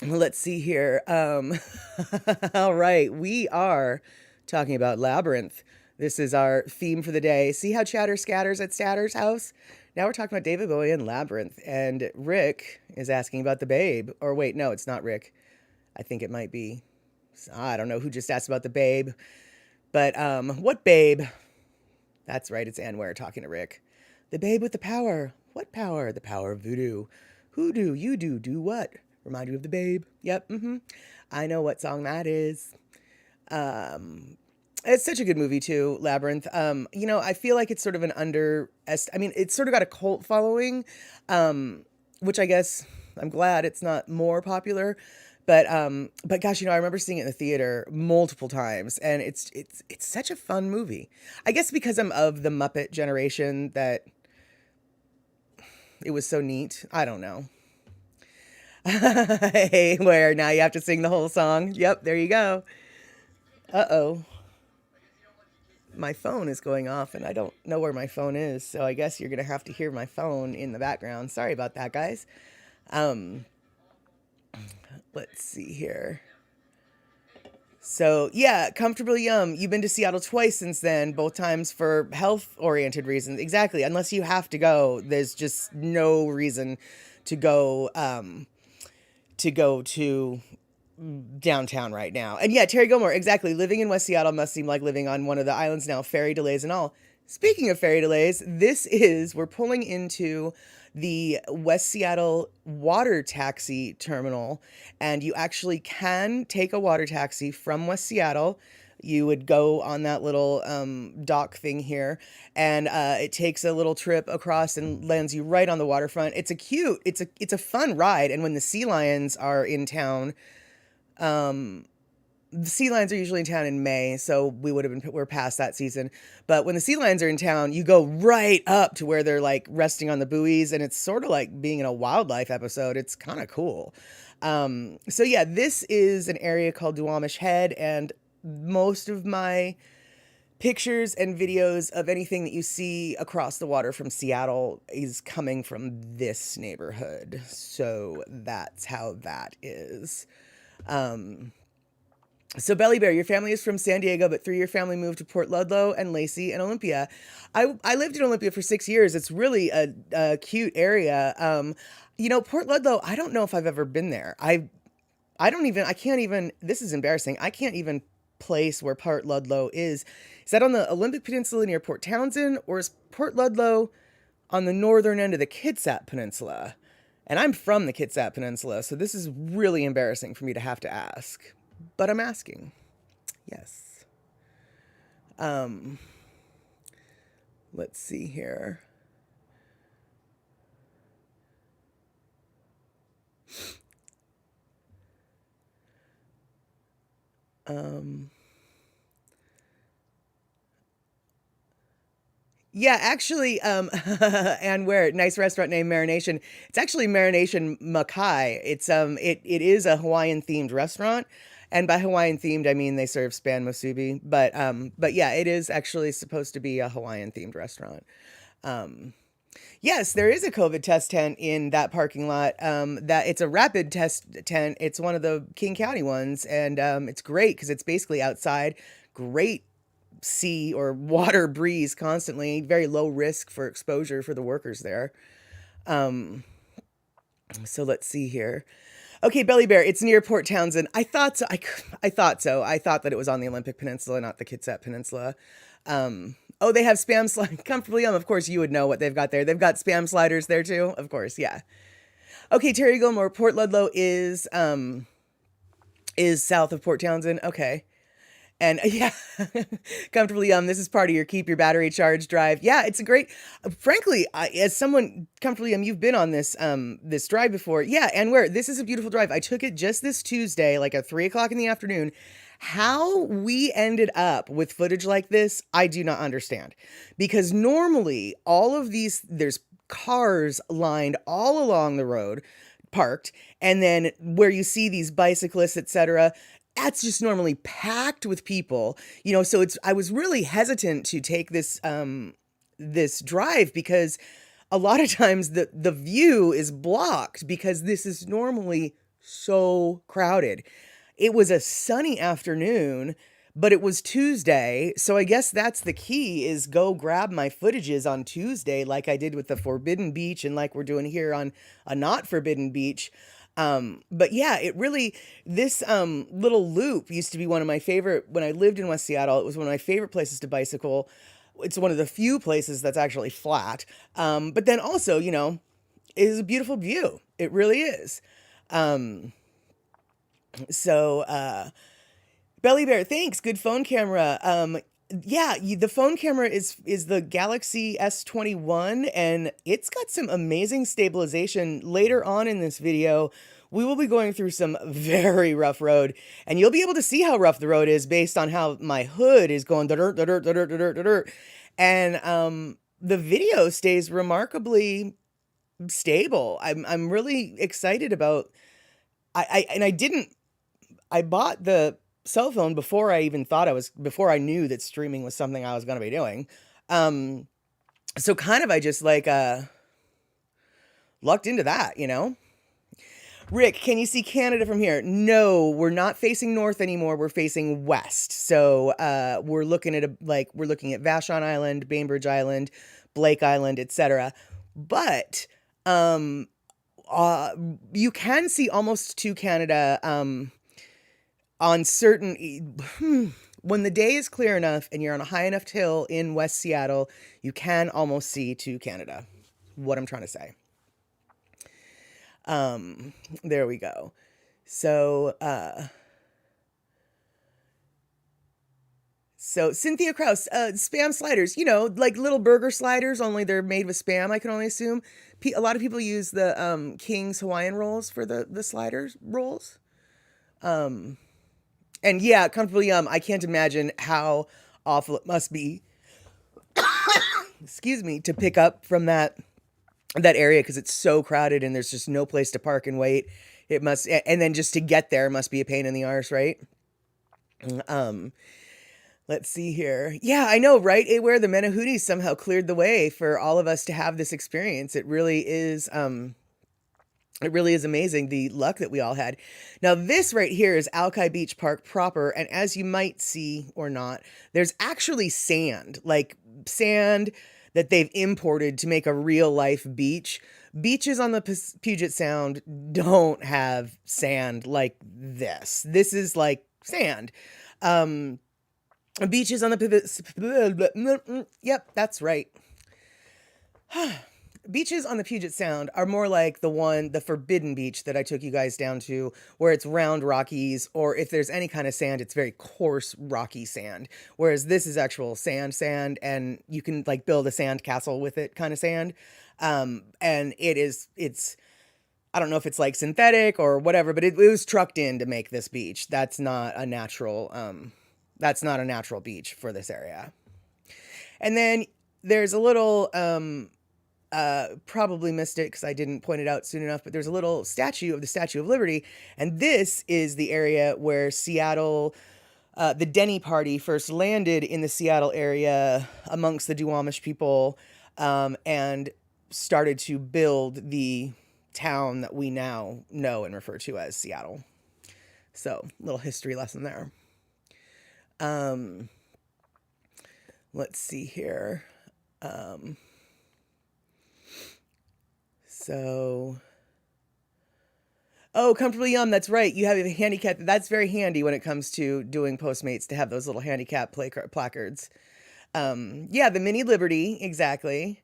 let's see here. All right, we are talking about Labyrinth. This is our theme for the day. See how chatter scatters at Statter's house? Now we're talking about David Bowie and Labyrinth, and Rick is asking about the Babe. Or wait, no, it's not Rick. I think it might be. I don't know who just asked about the Babe. But what Babe? That's right, it's Ann Ware talking to Rick. The Babe with the power. What power? The power of voodoo. Who do? You do. Do what? Remind you of the Babe. Yep, I know what song that is. It's such a good movie too, Labyrinth. I feel like it's sort of it's sort of got a cult following, which I guess I'm glad it's not more popular. But gosh, I remember seeing it in the theater multiple times, and it's such a fun movie. I guess because I'm of the Muppet generation that it was so neat. I don't know. Hey, where now you have to sing the whole song. Yep, there you go. Uh-oh. My phone is going off and I don't know where my phone is, so I guess you're gonna have to hear my phone in the background. Sorry about that, guys. Let's see here. So yeah, Comfortably Yum. You've been to Seattle twice since then, both times for health-oriented reasons. Exactly. Unless you have to go, there's just no reason to go to downtown right now. And yeah, Terry Gilmore, exactly. Living in West Seattle must seem like living on one of the islands now, ferry delays and all. Speaking of ferry delays, we're pulling into the West Seattle water taxi terminal, and you actually can take a water taxi from West Seattle. You would go on that little dock thing here, and it takes a little trip across and lands you right on the waterfront. It's a fun ride, and when the sea lions are in town, the sea lions are usually in town in May, so we're past that season. But when the sea lions are in town, you go right up to where they're like resting on the buoys, and it's sort of like being in a wildlife episode. It's kind of cool. So yeah, this is an area called Duwamish Head, and most of my pictures and videos of anything that you see across the water from Seattle is coming from this neighborhood. So that's how that is. So Belly Bear, your family is from San Diego, but 3 of your family moved to Port Ludlow and Lacey and Olympia. I lived in Olympia for 6 years. It's really a cute area. Port Ludlow, I don't know if I've ever been there. I can't even, this is embarrassing. I can't even place where Port Ludlow is. Is that on the Olympic Peninsula near Port Townsend, or is Port Ludlow on the northern end of the Kitsap Peninsula? And I'm from the Kitsap Peninsula, so this is really embarrassing for me to have to ask. But I'm asking. Yes. Let's see here. Yeah, actually, and where nice restaurant named Marination. It's actually Marination Mackay. It is a Hawaiian themed restaurant, and by Hawaiian themed I mean they serve span musubi. But yeah, it is actually supposed to be a Hawaiian themed restaurant. Yes, there is a COVID test tent in that parking lot. That it's a rapid test tent. It's one of the King County ones, and it's great because it's basically outside. Great sea or water breeze constantly. Very low risk for exposure for the workers there. So let's see here. Okay, Belly Bear. It's near Port Townsend. I thought so. I thought so. I thought that it was on the Olympic Peninsula, not the Kitsap Peninsula. Oh, they have spam slide comfortably. Of course, you would know what they've got there. They've got spam sliders there too. Of course, yeah. Okay, Terry Gilmore. Port Ludlow is south of Port Townsend. Okay. And yeah, comfortably this is part of your keep your battery charged drive. Yeah, it's a great, frankly, as someone comfortably you've been on this drive before. Yeah, and where this is a beautiful drive. I took it just this Tuesday, like at 3 o'clock in the afternoon. How we ended up with footage like this, I do not understand. Because normally all of these, there's cars lined all along the road, parked, and then where you see these bicyclists, etc., that's just normally packed with people, so I was really hesitant to take this this drive because a lot of times the view is blocked because this is normally so crowded. It was a sunny afternoon, but it was Tuesday, so I guess that's the key is go grab my footages on Tuesday like I did with the Forbidden Beach and like we're doing here on a not Forbidden Beach. But yeah, it really, this little loop used to be one of my favorite, when I lived in West Seattle, it was one of my favorite places to bicycle. It's one of the few places that's actually flat. But then also, it is a beautiful view. It really is. Belly Bear, thanks. Good phone camera. Yeah, the phone camera is the Galaxy S21, and it's got some amazing stabilization. Later on in this video, we will be going through some very rough road, and you'll be able to see how rough the road is based on how my hood is going dirt, dirt, dirt, dirt, dirt, dirt. And the video stays remarkably stable. I'm really excited about. I bought the cell phone before I even before I knew that streaming was something I was going to be doing. So kind of I just lucked into that, Rick, can you see Canada from here? No, we're not facing north anymore. We're facing west. So we're looking at Vashon Island, Bainbridge Island, Blake Island, etc. But you can see almost to Canada on certain when the day is clear enough and you're on a high enough hill in West Seattle, you can almost see to Canada. What I'm trying to say. There we go. So Cynthia Kraus, spam sliders, like little burger sliders, only they're made with spam, I can only assume. A lot of people use the King's Hawaiian rolls for the sliders rolls. And yeah, comfortably I can't imagine how awful it must be, excuse me, to pick up from that area because it's so crowded and there's just no place to park and wait. And then just to get there must be a pain in the arse, right? Let's see here. Yeah, I know, right? Where the Menehooties somehow cleared the way for all of us to have this experience. It really is amazing, the luck that we all had. Now, this right here is Alki Beach Park proper, and as you might see or not, there's actually sand, like sand that they've imported to make a real-life beach. Beaches on the Puget Sound don't have sand like this. This is like sand. Beaches on the yep, that's right. Beaches on the Puget Sound are more like the Forbidden Beach that I took you guys down to, where it's round rockies, or if there's any kind of sand, it's very coarse, rocky sand. Whereas this is actual sand, and you can like build a sand castle with it kind of sand. And it's I don't know if it's like synthetic or whatever, but it was trucked in to make this beach. That's not a natural beach for this area. And then there's a little, probably missed it because I didn't point it out soon enough, but there's a little statue of the Statue of Liberty. And this is the area where Seattle, the Denny Party first landed in the Seattle area amongst the Duwamish people, and started to build the town that we now know and refer to as Seattle. So, little history lesson there. Let's see here. Oh, Comfortably Yum, that's right. You have a handicap. That's very handy when it comes to doing Postmates to have those little handicap placards. Yeah, the Mini Liberty, exactly.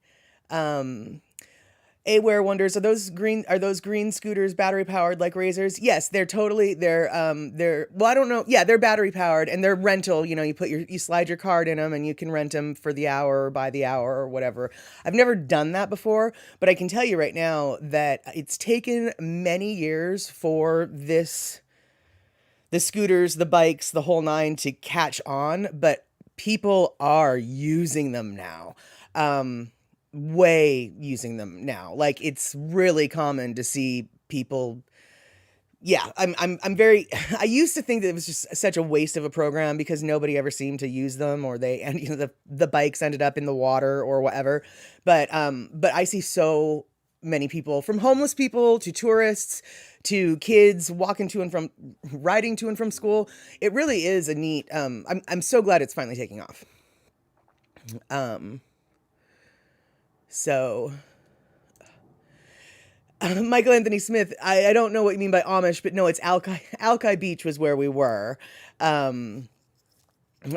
Aware wonders, are those green scooters battery powered like Razors? Yes, they're well, I don't know. Yeah, they're battery powered and they're rental. You know, you slide your card in them and you can rent them for the hour or by the hour or whatever. I've never done that before, but I can tell you right now that it's taken many years for the scooters, the bikes, the whole nine to catch on, but people are using them now. Way using them now. Like, it's really common to see people. Yeah, I'm very, I used to think that it was just such a waste of a program because nobody ever seemed to use them, or the bikes ended up in the water or whatever. But I see so many people, from homeless people to tourists to kids riding to and from school. It really is a neat, I'm so glad it's finally taking off. So, Michael Anthony Smith, I don't know what you mean by Amish, but no, it's Alki Beach was where we were. And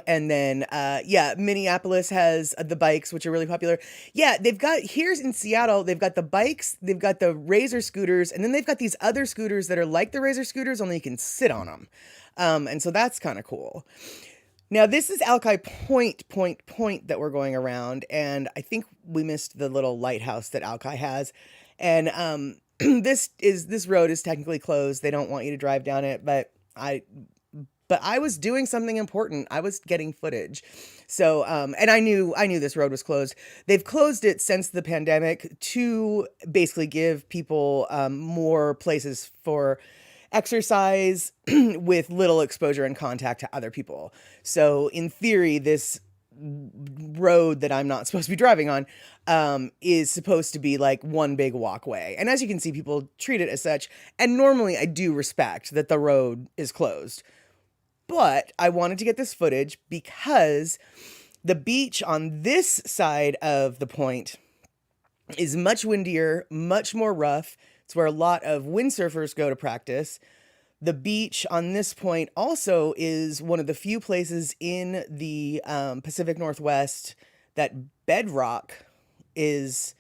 then, yeah, Minneapolis has the bikes, which are really popular. Yeah, here in Seattle, they've got the bikes, they've got the Razor scooters, and then they've got these other scooters that are like the Razor scooters, only you can sit on them. And so that's kind of cool. Now, this is Alki Point that we're going around, and I think we missed the little lighthouse that Alki has. And this road is technically closed. They don't want you to drive down it, but I was doing something important. I was getting footage. So, and I knew this road was closed. They've closed it since the pandemic to basically give people more places for exercise with little exposure and contact to other people. So in theory, this road that I'm not supposed to be driving on is supposed to be like one big walkway. And as you can see, people treat it as such. And normally I do respect that the road is closed. But I wanted to get this footage because the beach on this side of the point is much windier, much more rough. It's where a lot of windsurfers go to practice. The beach on this point also is one of the few places in the Pacific Northwest that bedrock is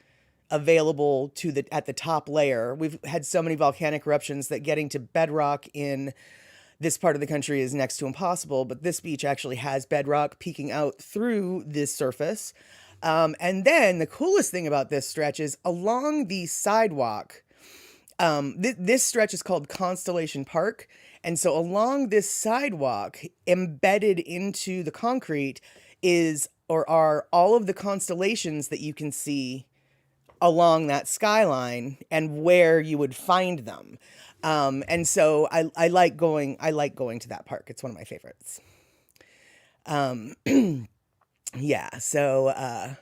available at the top layer. We've had so many volcanic eruptions that getting to bedrock in this part of the country is next to impossible, but this beach actually has bedrock peeking out through this surface. And then the coolest thing about this stretch is along the sidewalk. This stretch is called Constellation Park. And so along this sidewalk, embedded into the concrete are all of the constellations that you can see along that skyline and where you would find them. And so I like going to that park. It's one of my favorites. Yeah, so,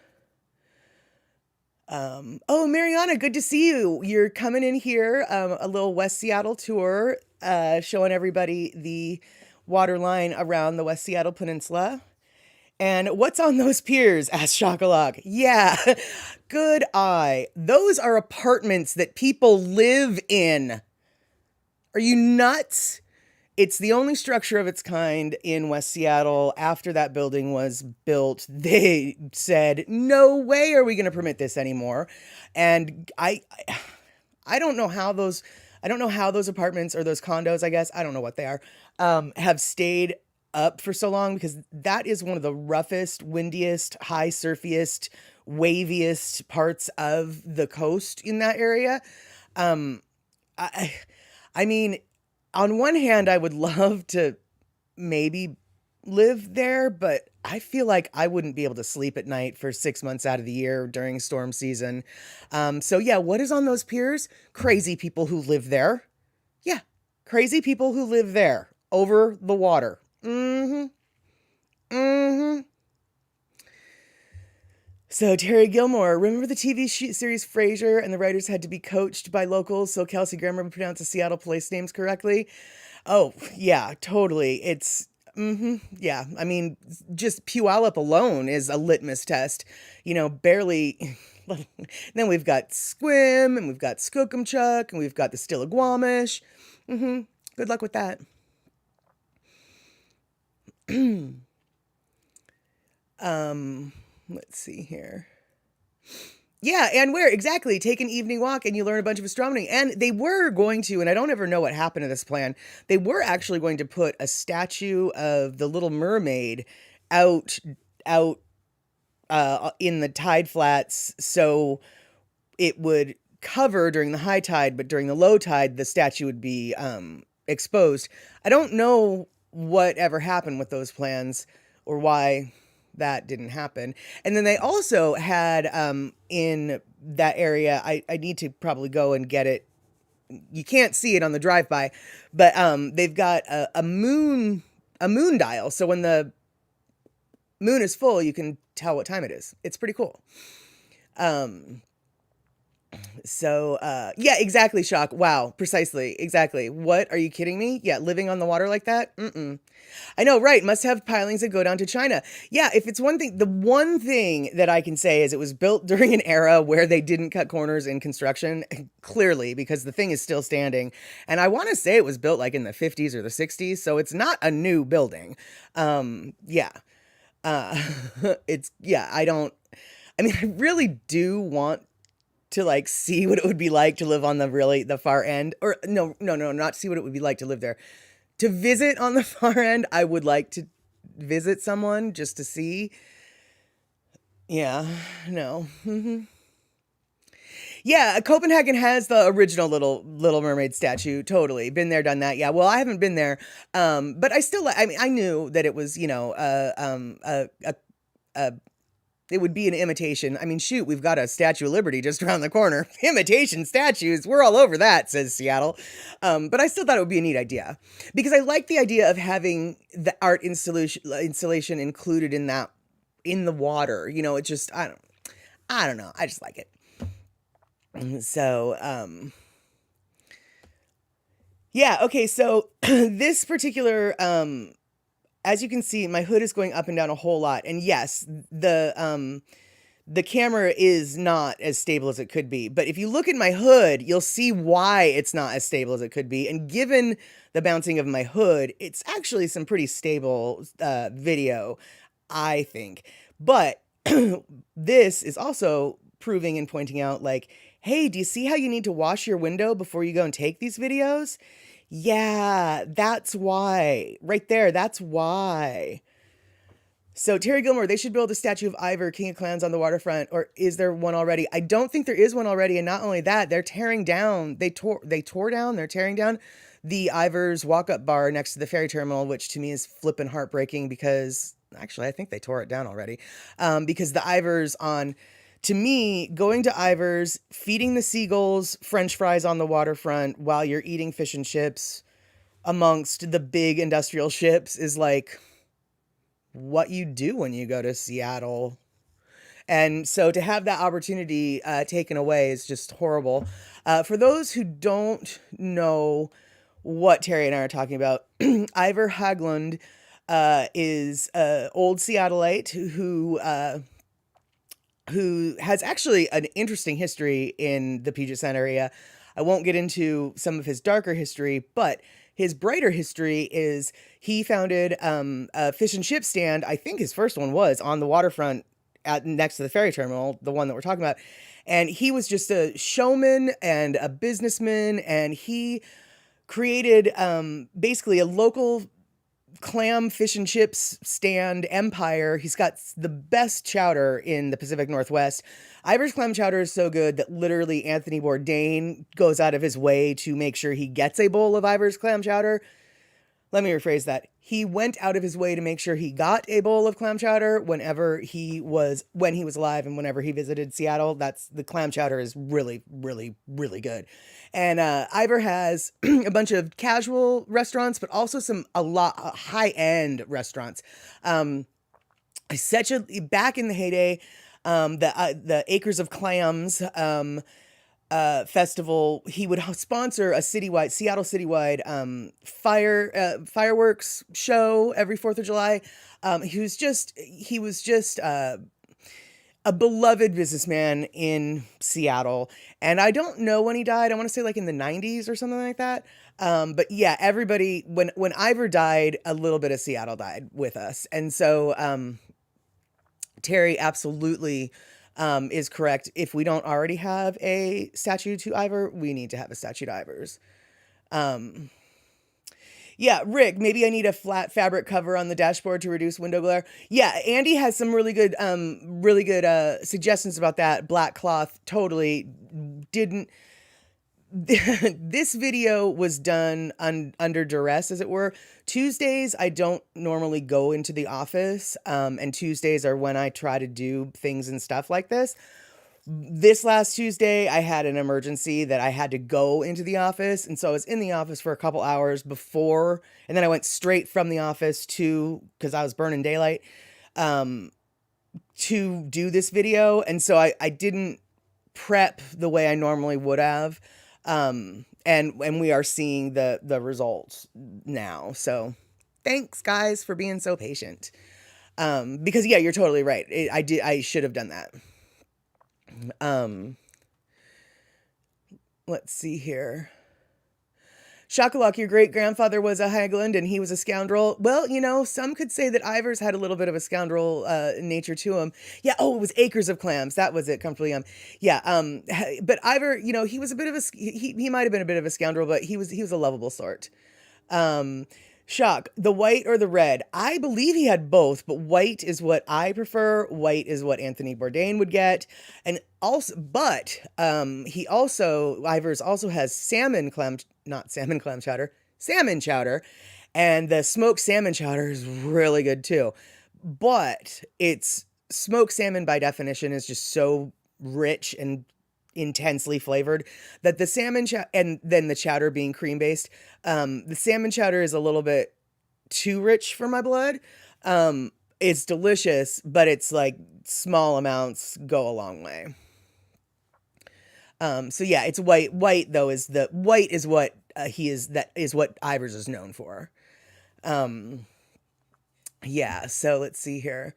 oh, Mariana, good to see you. You're coming in here, a little West Seattle tour, showing everybody the water line around the West Seattle Peninsula. And what's on those piers? Asked Shockalock. Yeah, good eye. Those are apartments that people live in. Are you nuts? It's the only structure of its kind in West Seattle. After that building was built, they said, no way are we going to permit this anymore. And I don't know how those apartments or those condos, I guess, I don't know what they are, have stayed up for so long, because that is one of the roughest, windiest, high surfiest, waviest parts of the coast in that area. I, I mean, on one hand, I would love to maybe live there, but I feel like I wouldn't be able to sleep at night for 6 months out of the year during storm season. So yeah, what is on those piers? Crazy people who live there. Yeah, crazy people who live there over the water. Mm-hmm. Mm-hmm. So Terry Gilmore, remember the TV series Frasier, and the writers had to be coached by locals so Kelsey Grammer would pronounce the Seattle place names correctly? Oh, yeah, totally. Yeah. I mean, just Puyallup alone is a litmus test. Barely. Then we've got Squim, and we've got Skookumchuck, and we've got the Stillaguamish. Good luck with that. Let's see here. Yeah, and where exactly? Take an evening walk and you learn a bunch of astronomy. And they were going to, and I don't ever know what happened to this plan. They were actually going to put a statue of the Little Mermaid out in the tide flats, so it would cover during the high tide, but during the low tide, the statue would be exposed. I don't know what ever happened with those plans or why that didn't happen. And then they also had in that area, I need to probably go and get it. You can't see it on the drive-by, but they've got a moon dial. So when the moon is full, you can tell what time it is. It's pretty cool. Yeah, exactly, Shock. Wow, precisely, exactly. What, are you kidding me? Yeah, living on the water like that? I know, right? Must have pilings that go down to China. Yeah, if it's one thing, the one thing that I can say is it was built during an era where they didn't cut corners in construction, clearly, because the thing is still standing. And I want to say it was built like in the 50s or the 60s, so it's not a new building. Yeah. I really do want to like see what it would be like to live on the far end, or no, not see what it would be like to live there. To visit on the far end, I would like to visit someone just to see. Yeah, no. Yeah, Copenhagen has the original Little Mermaid statue. Totally. Been there, done that. Yeah, well, I haven't been there. But I knew that it was, it would be an imitation. I mean, shoot, we've got a Statue of Liberty just around the corner. Imitation statues. We're all over that, says Seattle. But I still thought it would be a neat idea because I like the idea of having the art installation included in the water. It just, I don't know. I just like it. So, yeah. Okay. So this particular, as you can see, my hood is going up and down a whole lot. And yes, the camera is not as stable as it could be. But if you look at my hood, you'll see why it's not as stable as it could be. And given the bouncing of my hood, it's actually some pretty stable video, I think. But this is also proving and pointing out like, hey, do you see how you need to wash your window before you go and take these videos? Yeah, that's why. Right there, that's why. So Terry Gilmore, they should build a statue of Ivor, King of Clans on the waterfront, or is there one already? I don't think there is one already, and not only that, they're tearing down, they're tearing down the Ivor's walk-up bar next to the ferry terminal, which to me is flippin' heartbreaking because, actually, I think they tore it down already, because the Ivor's to me, going to Ivor's, feeding the seagulls French fries on the waterfront while you're eating fish and chips amongst the big industrial ships is like what you do when you go to Seattle. And so to have that opportunity taken away is just horrible. For those who don't know what Terry and I are talking about, Ivor Haglund is an old Seattleite who has actually an interesting history in the Puget Sound area. I won't get into some of his darker history, but his brighter history is he founded a fish and chip stand. I think his first one was on the waterfront next to the ferry terminal, the one that we're talking about. And he was just a showman and a businessman, and he created basically a local clam fish and chips stand empire. He's got the best chowder in the Pacific Northwest. Ivor's clam chowder is so good that literally Anthony Bourdain goes out of his way to make sure he gets a bowl of Ivor's clam chowder. Let me rephrase that. He went out of his way to make sure he got a bowl of clam chowder when he was alive and whenever he visited Seattle. That's the clam chowder is really, really, really good. And Ivor has a bunch of casual restaurants, but also a lot high end restaurants. Back in the heyday, the Acres of Clams festival, he would sponsor a Seattle citywide fireworks show every 4th of July. He was just a beloved businessman in Seattle. And I don't know when he died. I want to say like in the 90s or something like that. But yeah, everybody, when Ivor died, a little bit of Seattle died with us. And so Terry absolutely is correct. If we don't already have a statue to Ivor, we need to have a statue to Ivor's. Yeah, Rick, maybe I need a flat fabric cover on the dashboard to reduce window glare. Yeah, Andy has some really good suggestions about that. Black cloth, totally didn't. This video was done under duress, as it were. Tuesdays, I don't normally go into the office, and Tuesdays are when I try to do things and stuff like this. This last Tuesday, I had an emergency that I had to go into the office. And so I was in the office for a couple hours before, and then I went straight from the office because I was burning daylight, to do this video. And so I didn't prep the way I normally would have. And we are seeing the results now. So thanks guys for being so patient. Because yeah, you're totally right. I should have done that. Let's see here. Shakalak, your great grandfather was a Haglund and he was a scoundrel. Well, some could say that Ivor's had a little bit of a scoundrel nature to him. Yeah. Oh, it was Acres of Clams. That was it. Comfortably. Yeah. But Ivor, he was a bit of he might have been a bit of a scoundrel, but he was a lovable sort. Shock, the white or the red? I believe he had both, but white is what I prefer. White is what Anthony Bourdain would get. And also, but Ivor's also has salmon chowder. And the smoked salmon chowder is really good too. But it's smoked salmon by definition is just so rich and intensely flavored that the salmon and then the chowder being cream based, the salmon chowder is a little bit too rich for my blood. It's delicious, but it's like small amounts go a long way. So yeah, it's white. White though is what what Ivor's is known for. Yeah. So let's see here.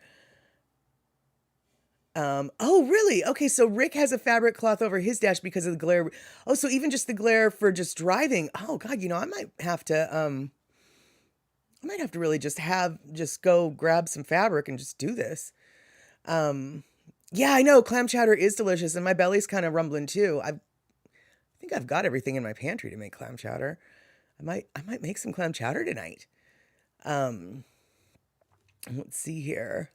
Oh, really? Okay, so Rick has a fabric cloth over his dash because of the glare. Oh, so even just the glare for just driving. Oh God, I might have to really just go grab some fabric and just do this. Yeah, I know clam chowder is delicious and my belly's kind of rumbling too. I think I've got everything in my pantry to make clam chowder. I might make some clam chowder tonight. Let's see here.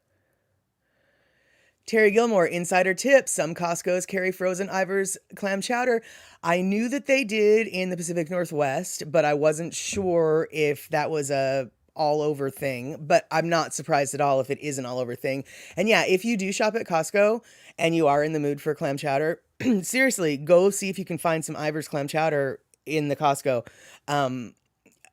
Terry Gilmore, insider tip. Some Costco's carry frozen Ivor's clam chowder. I knew that they did in the Pacific Northwest, but I wasn't sure if that was a all over thing, but I'm not surprised at all if it is an all over thing. And yeah, if you do shop at Costco and you are in the mood for clam chowder, seriously, go see if you can find some Ivor's clam chowder in the Costco.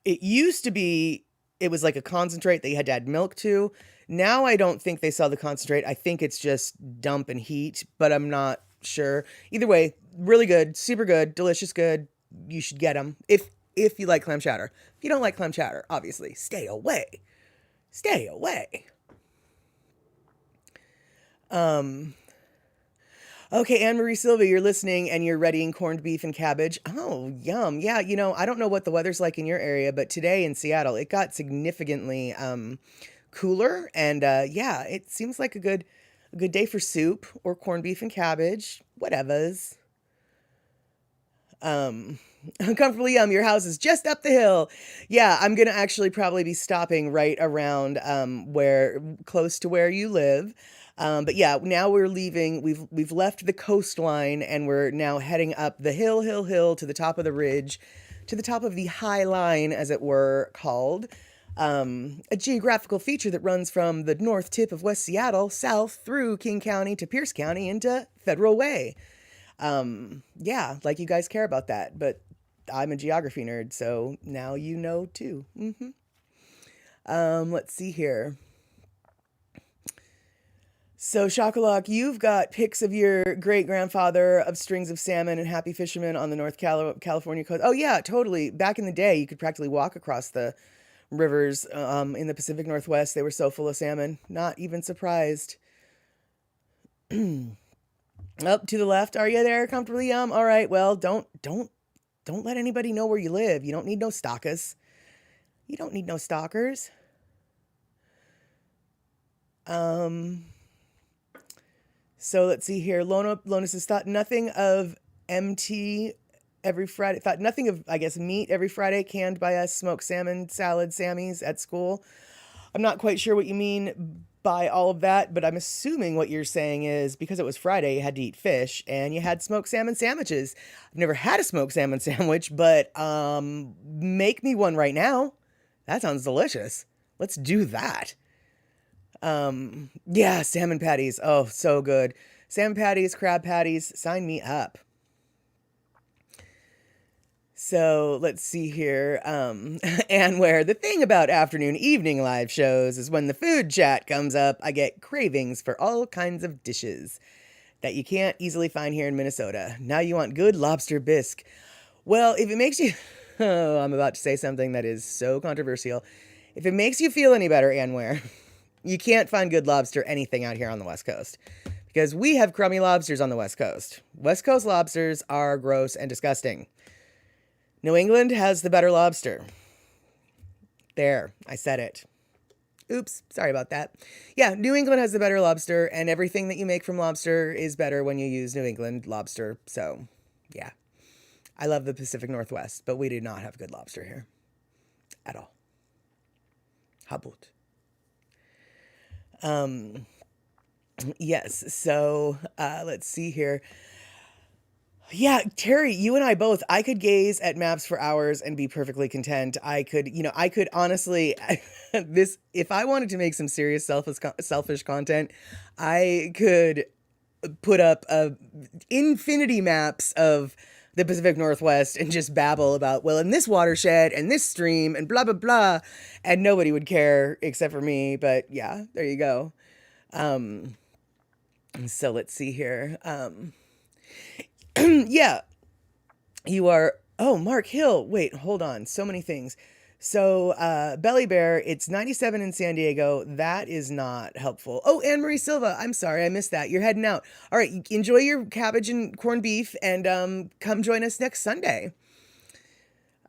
It used to be, it was like a concentrate that you had to add milk to. Now I don't think they sell the concentrate. I think it's just dump and heat, but I'm not sure. Either way, really good, super good, delicious good. You should get them if you like clam chowder. If you don't like clam chowder, obviously, stay away. Stay away. Okay, Anne-Marie Silva, you're listening and you're readying corned beef and cabbage. Oh, yum. Yeah, I don't know what the weather's like in your area, but today in Seattle, it got significantly cooler, and yeah, it seems like a good day for soup or corned beef and cabbage, whatevers. Comfortably Yum, your house is just up the hill. Yeah, I'm gonna actually probably be stopping right around where close to where you live. But yeah, now we're leaving. We've left the coastline and we're now heading up the hill to the top of the ridge, to the top of the High Line, as it were called. A geographical feature that runs from the north tip of West Seattle south through King County to Pierce County into Federal Way. Yeah, like you guys care about that, but I'm a geography nerd, so now you know too. Let's see here. So, Shockalock, you've got pics of your great grandfather of strings of salmon and happy fishermen on the California coast. Oh, yeah, totally. Back in the day, you could practically walk across the rivers in the Pacific Northwest. They were so full of salmon. Not even surprised. Up to the left, are you there? Comfortably Yum? All right, well, don't let anybody know where you live. You don't need no stalkers. You don't need no stalkers. So let's see here. Lonis has thought nothing of MT every Friday. Thought nothing of, I guess, meat every Friday canned by us. Smoked salmon, salad, Sammy's at school. I'm not quite sure what you mean by all of that, but I'm assuming what you're saying is because it was Friday, you had to eat fish and you had smoked salmon sandwiches. I've never had a smoked salmon sandwich, but make me one right now. That sounds delicious. Let's do that. Yeah, salmon patties. Oh, so good. Salmon patties, crab patties, sign me up. So let's see here. And where the thing about afternoon evening live shows is when the food chat comes up, I get cravings for all kinds of dishes that you can't easily find here in Minnesota. Now you want good lobster bisque. Well, if it makes you, oh, I'm about to say something that is so controversial. If it makes you feel any better, Anware, you can't find good lobster anything out here on the West Coast because we have crummy lobsters on the West Coast. West Coast lobsters are gross and disgusting. New England has the better lobster. There, I said it. Oops, sorry about that. Yeah, New England has the better lobster, and everything that you make from lobster is better when you use New England lobster. So, yeah. I love the Pacific Northwest, but we do not have good lobster here. At all. Habut. Yes, so let's see here. Yeah, Terry, you and I both, I could gaze at maps for hours and be perfectly content. I could honestly, if I wanted to make some serious selfish content, I could put up infinity maps of the Pacific Northwest and just babble about, well, in this watershed and this stream and blah, blah, blah, and nobody would care except for me. But yeah, there you go. So let's see here. Yeah, you are. Oh, Mark Hill. Wait, hold on. So many things. So, Belly Bear, it's 97 in San Diego. That is not helpful. Oh, Anne Marie Silva. I'm sorry. I missed that. You're heading out. All right. Enjoy your cabbage and corned beef and come join us next Sunday.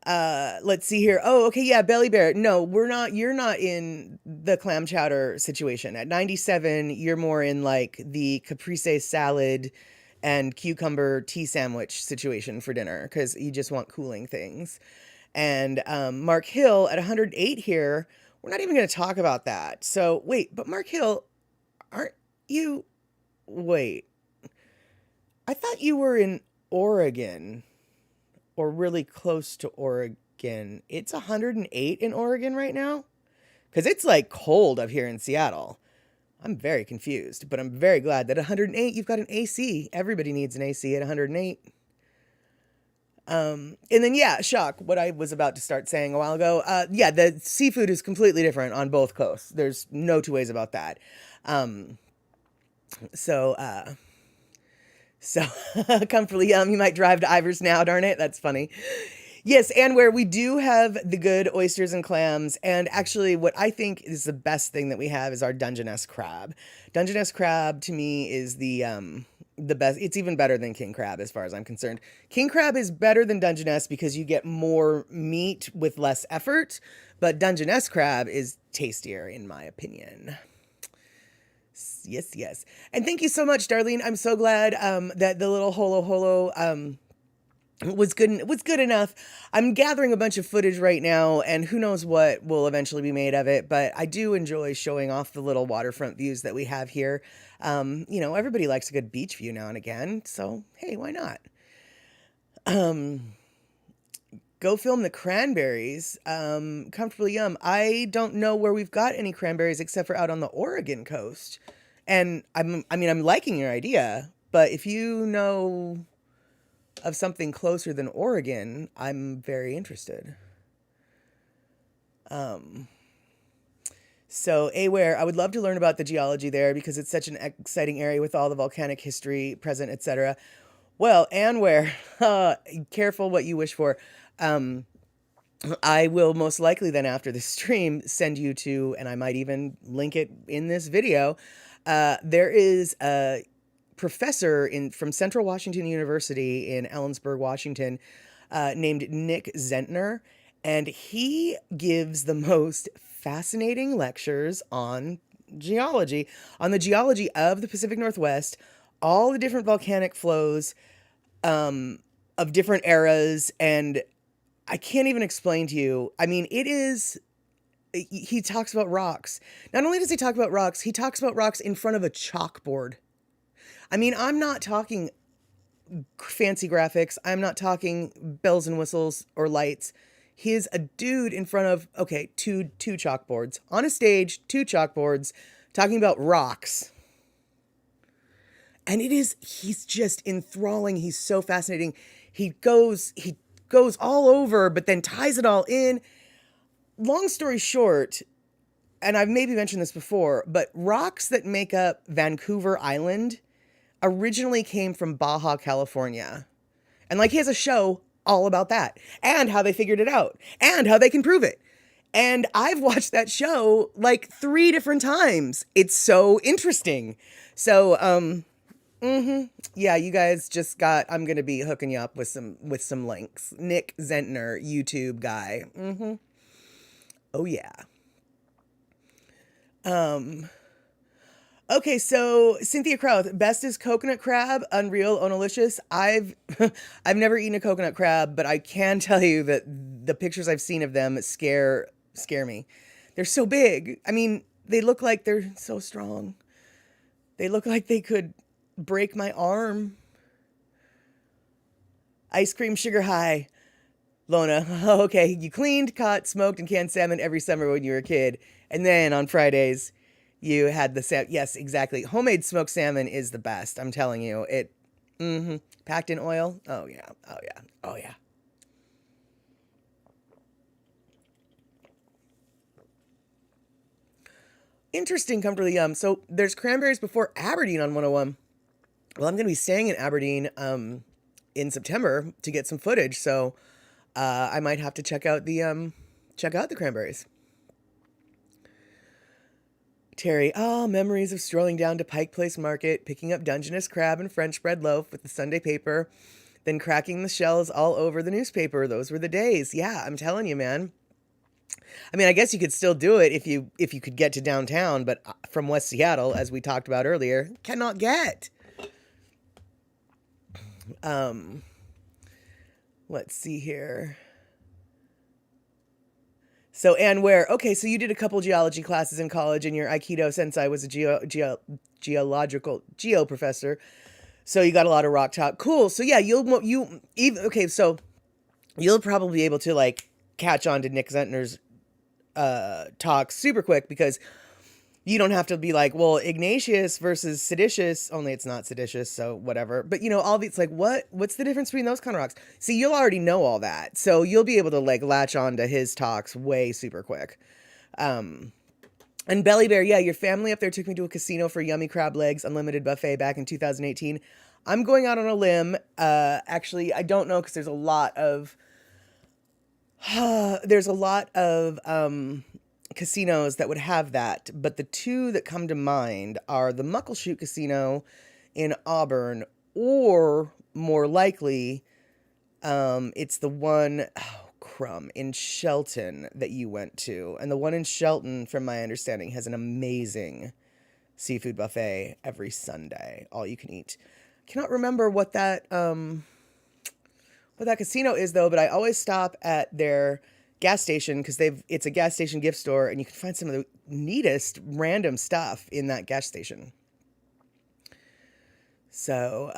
Let's see here. Oh, okay. Yeah. Belly Bear. No, we're not. You're not in the clam chowder situation. At 97, you're more in like the caprese salad and cucumber tea sandwich situation for dinner because you just want cooling things. And Mark Hill at 108 here, we're not even going to talk about that. So wait, but Mark Hill, aren't you? Wait, I thought you were in Oregon or really close to Oregon. It's 108 in Oregon right now because it's like cold up here in Seattle. I'm very confused, but I'm very glad that at 108, you've got an AC. Everybody needs an AC at 108. And then, yeah, shock, what I was about to start saying a while ago. Yeah, the seafood is completely different on both coasts. There's no two ways about that. So Comfortably Yum, you might drive to Ivers now, darn it. That's funny. Yes, and where we do have the good oysters and clams, and actually what I think is the best thing that we have is our Dungeness crab. Dungeness crab to me is the best. It's even better than king crab as far as I'm concerned. King crab is better than Dungeness because you get more meat with less effort, but Dungeness crab is tastier in my opinion. Yes. And thank you so much, Darlene. I'm so glad that the little holo was good enough. I'm gathering a bunch of footage right now, and who knows what will eventually be made of it. But I do enjoy showing off the little waterfront views that we have here. Everybody likes a good beach view now and again, so hey, why not? Go film the cranberries. Comfortably Yum. I don't know where we've got any cranberries except for out on the Oregon coast. And I'm liking your idea, but if you know of something closer than Oregon, I'm very interested. So Aware, I would love to learn about the geology there because it's such an exciting area with all the volcanic history present, etc. Well, Anware, careful what you wish for. I will most likely then after the stream send you to, and I might even link it in this video. There is a professor from Central Washington University in Ellensburg, Washington, named Nick Zenter, and he gives the most fascinating lectures on geology, on the geology of the Pacific Northwest, all the different volcanic flows of different eras, and I can't even explain to you. I mean, he talks about rocks. Not only does he talk about rocks, he talks about rocks in front of a chalkboard. I mean, I'm not talking fancy graphics. I'm not talking bells and whistles or lights. He is a dude in front of, two chalkboards. On a stage, two chalkboards, talking about rocks. And he's just enthralling. He's so fascinating. He goes all over, but then ties it all in. Long story short, and I've maybe mentioned this before, but rocks that make up Vancouver Island originally came from Baja, California. And he has a show all about that and how they figured it out and how they can prove it. And I've watched that show 3 different times. It's so interesting. So, yeah, you guys I'm going to be hooking you up with some links. Nick Zentner, YouTube guy. Oh yeah. Okay, so Cynthia Crowth, best is coconut crab, unreal, onalicious. I've never eaten a coconut crab, but I can tell you that the pictures I've seen of them scare me. They're so big. I mean, they look like they're so strong. They look like they could break my arm. Ice cream sugar high. Lona, okay, you cleaned, caught, smoked, and canned salmon every summer when you were a kid. And then on Fridays, you had the salmon. Yes, exactly. Homemade smoked salmon is the best. I'm telling you. Packed in oil. Oh, yeah. Oh, yeah. Oh, yeah. Interesting, Comfortably Yum. So there's cranberries before Aberdeen on 101. Well, I'm going to be staying in Aberdeen in September to get some footage. So I might have to check out the cranberries. Terry, memories of strolling down to Pike Place Market, picking up Dungeness crab and French bread loaf with the Sunday paper, then cracking the shells all over the newspaper. Those were the days. Yeah, I'm telling you, man. I mean, I guess you could still do it if you could get to downtown, but from West Seattle, as we talked about earlier, cannot get. Let's see here. So, Ann Ware, okay, so you did a couple geology classes in college, and your Aikido sensei was a geo professor. So you got a lot of rock talk. Cool. So yeah, so you'll probably be able to catch on to Nick Zentner's talk super quick because you don't have to be well, Ignatius versus seditious, only it's not seditious, so whatever. But all these what's the difference between those kind of rocks? See, you'll already know all that. So you'll be able to latch on to his talks way super quick. And Belly Bear, yeah, your family up there took me to a casino for yummy crab legs, unlimited buffet back in 2018. I'm going out on a limb. Actually, I don't know because there's a lot of casinos that would have that, but the two that come to mind are the Muckleshoot Casino in Auburn, or more likely, it's the one, in Shelton that you went to. And the one in Shelton, from my understanding, has an amazing seafood buffet every Sunday, all you can eat. Cannot remember what that what that casino is though, but I always stop at their gas station because it's a gas station gift store and you can find some of the neatest random stuff in that gas station. So,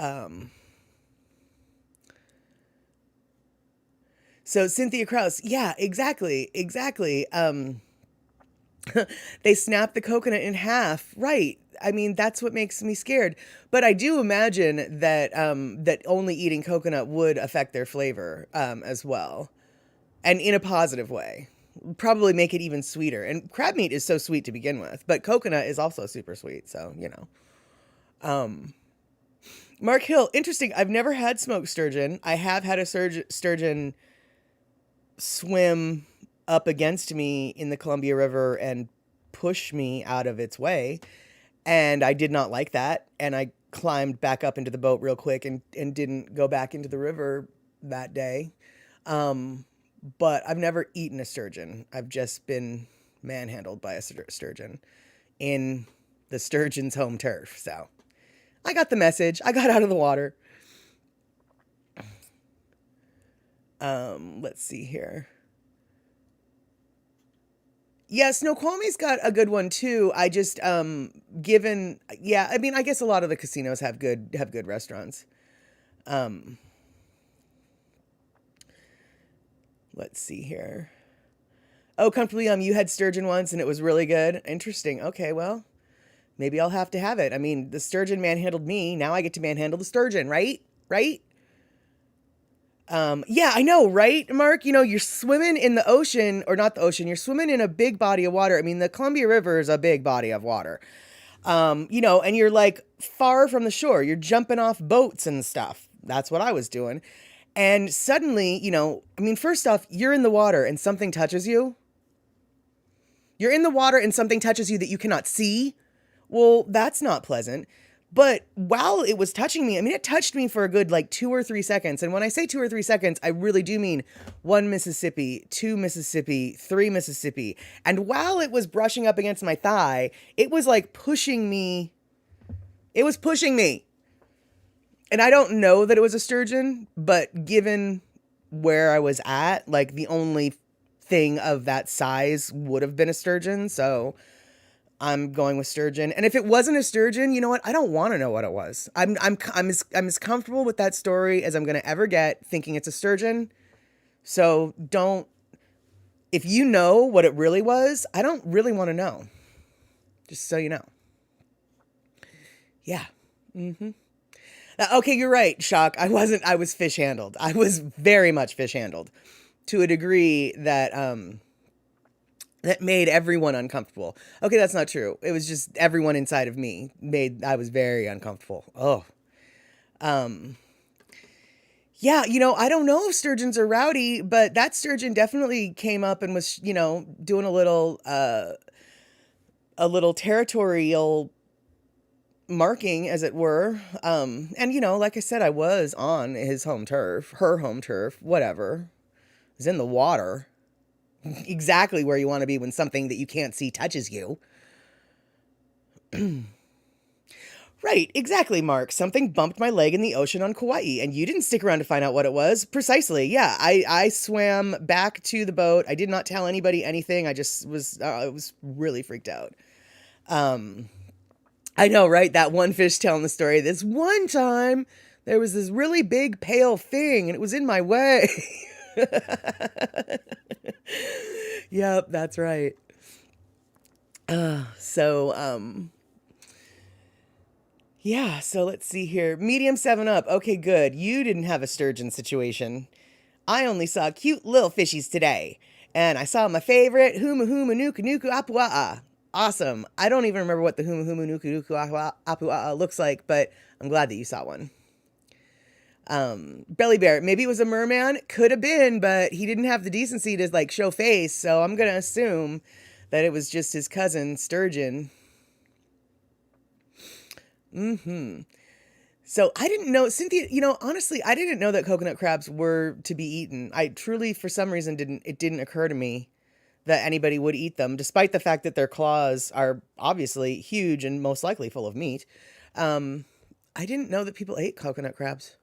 so Cynthia Kraus, yeah, exactly, exactly. They snap the coconut in half, right? I mean, that's what makes me scared. But I do imagine that that only eating coconut would affect their flavor as well, and in a positive way. Probably make it even sweeter. And crab meat is so sweet to begin with, but coconut is also super sweet. So you know. Mark Hill, interesting. I've never had smoked sturgeon. I have had a sturgeon swim up against me in the Columbia River and push me out of its way. And I did not like that. And I climbed back up into the boat real quick and didn't go back into the river that day. But I've never eaten a sturgeon. I've just been manhandled by a sturgeon in the sturgeon's home turf. So I got the message. I got out of the water. Let's see here. Yeah, Snoqualmie's got a good one too. I just given yeah, I mean I guess a lot of the casinos have good restaurants. Let's see here. Oh, Comfortably you had sturgeon once and it was really good. Interesting. Okay, well, maybe I'll have to have it. I mean, the sturgeon manhandled me. Now I get to manhandle the sturgeon, right? Right? Yeah, I know, right, Mark? You know, you're swimming in the ocean, or not the ocean, you're swimming in a big body of water. I mean, the Columbia River is a big body of water. You know, and you're like far from the shore. You're jumping off boats and stuff. That's what I was doing. And suddenly, you know, I mean, first off, you're in the water and something touches you. You're in the water and something touches you that you cannot see. Well, that's not pleasant. But while it was touching me, I mean, it touched me for a good like 2 or 3 seconds. And when I say 2 or 3 seconds, I really do mean 1 Mississippi, 2 Mississippi, 3 Mississippi. And while it was brushing up against my thigh, it was like pushing me. It was pushing me. And I don't know that it was a sturgeon, but given where I was at, like the only thing of that size would have been a sturgeon. So I'm going with sturgeon. And if it wasn't a sturgeon, you know what? I don't want to know what it was. I'm as comfortable with that story as I'm going to ever get thinking it's a sturgeon. So if you know what it really was, I don't really want to know. Just so you know. Yeah. Mm-hmm. Okay, you're right, Shock. I was fish handled. I was very much fish handled to a degree that, that made everyone uncomfortable. Okay, that's not true. It was just everyone inside of me I was very uncomfortable. Oh. Yeah, you know, I don't know if sturgeons are rowdy, but that sturgeon definitely came up and was, you know, doing a little territorial marking, as it were. And you know, like I said, I was on his home turf, her home turf, whatever. I was in the water. Exactly where you want to be when something that you can't see touches you. Right, exactly, Mark. Something bumped my leg in the ocean on Kauai, and you didn't stick around to find out what it was. Precisely, yeah. I swam back to the boat. I did not tell anybody anything. I just was really freaked out. I know, right? That one fish telling the story. This one time, there was this really big pale thing, and it was in my way. Yep, that's right. Yeah, so let's see here. Medium 7 Up. Okay, good. You didn't have a sturgeon situation. I only saw cute little fishies today. And I saw my favorite, Huma Huma Nuku Nuku Apua'a. Awesome. I don't even remember what the Huma Huma Nuku Nuku Apua'a looks like, but I'm glad that you saw one. Belly Bear, maybe it was a merman. Could have been, but he didn't have the decency to like show face, so I'm gonna assume that it was just his cousin Sturgeon. So I didn't know, Cynthia, you know, honestly, I didn't know that coconut crabs were to be eaten. I truly, for some reason, it didn't occur to me that anybody would eat them, despite the fact that their claws are obviously huge and most likely full of meat. I didn't know that people ate coconut crabs.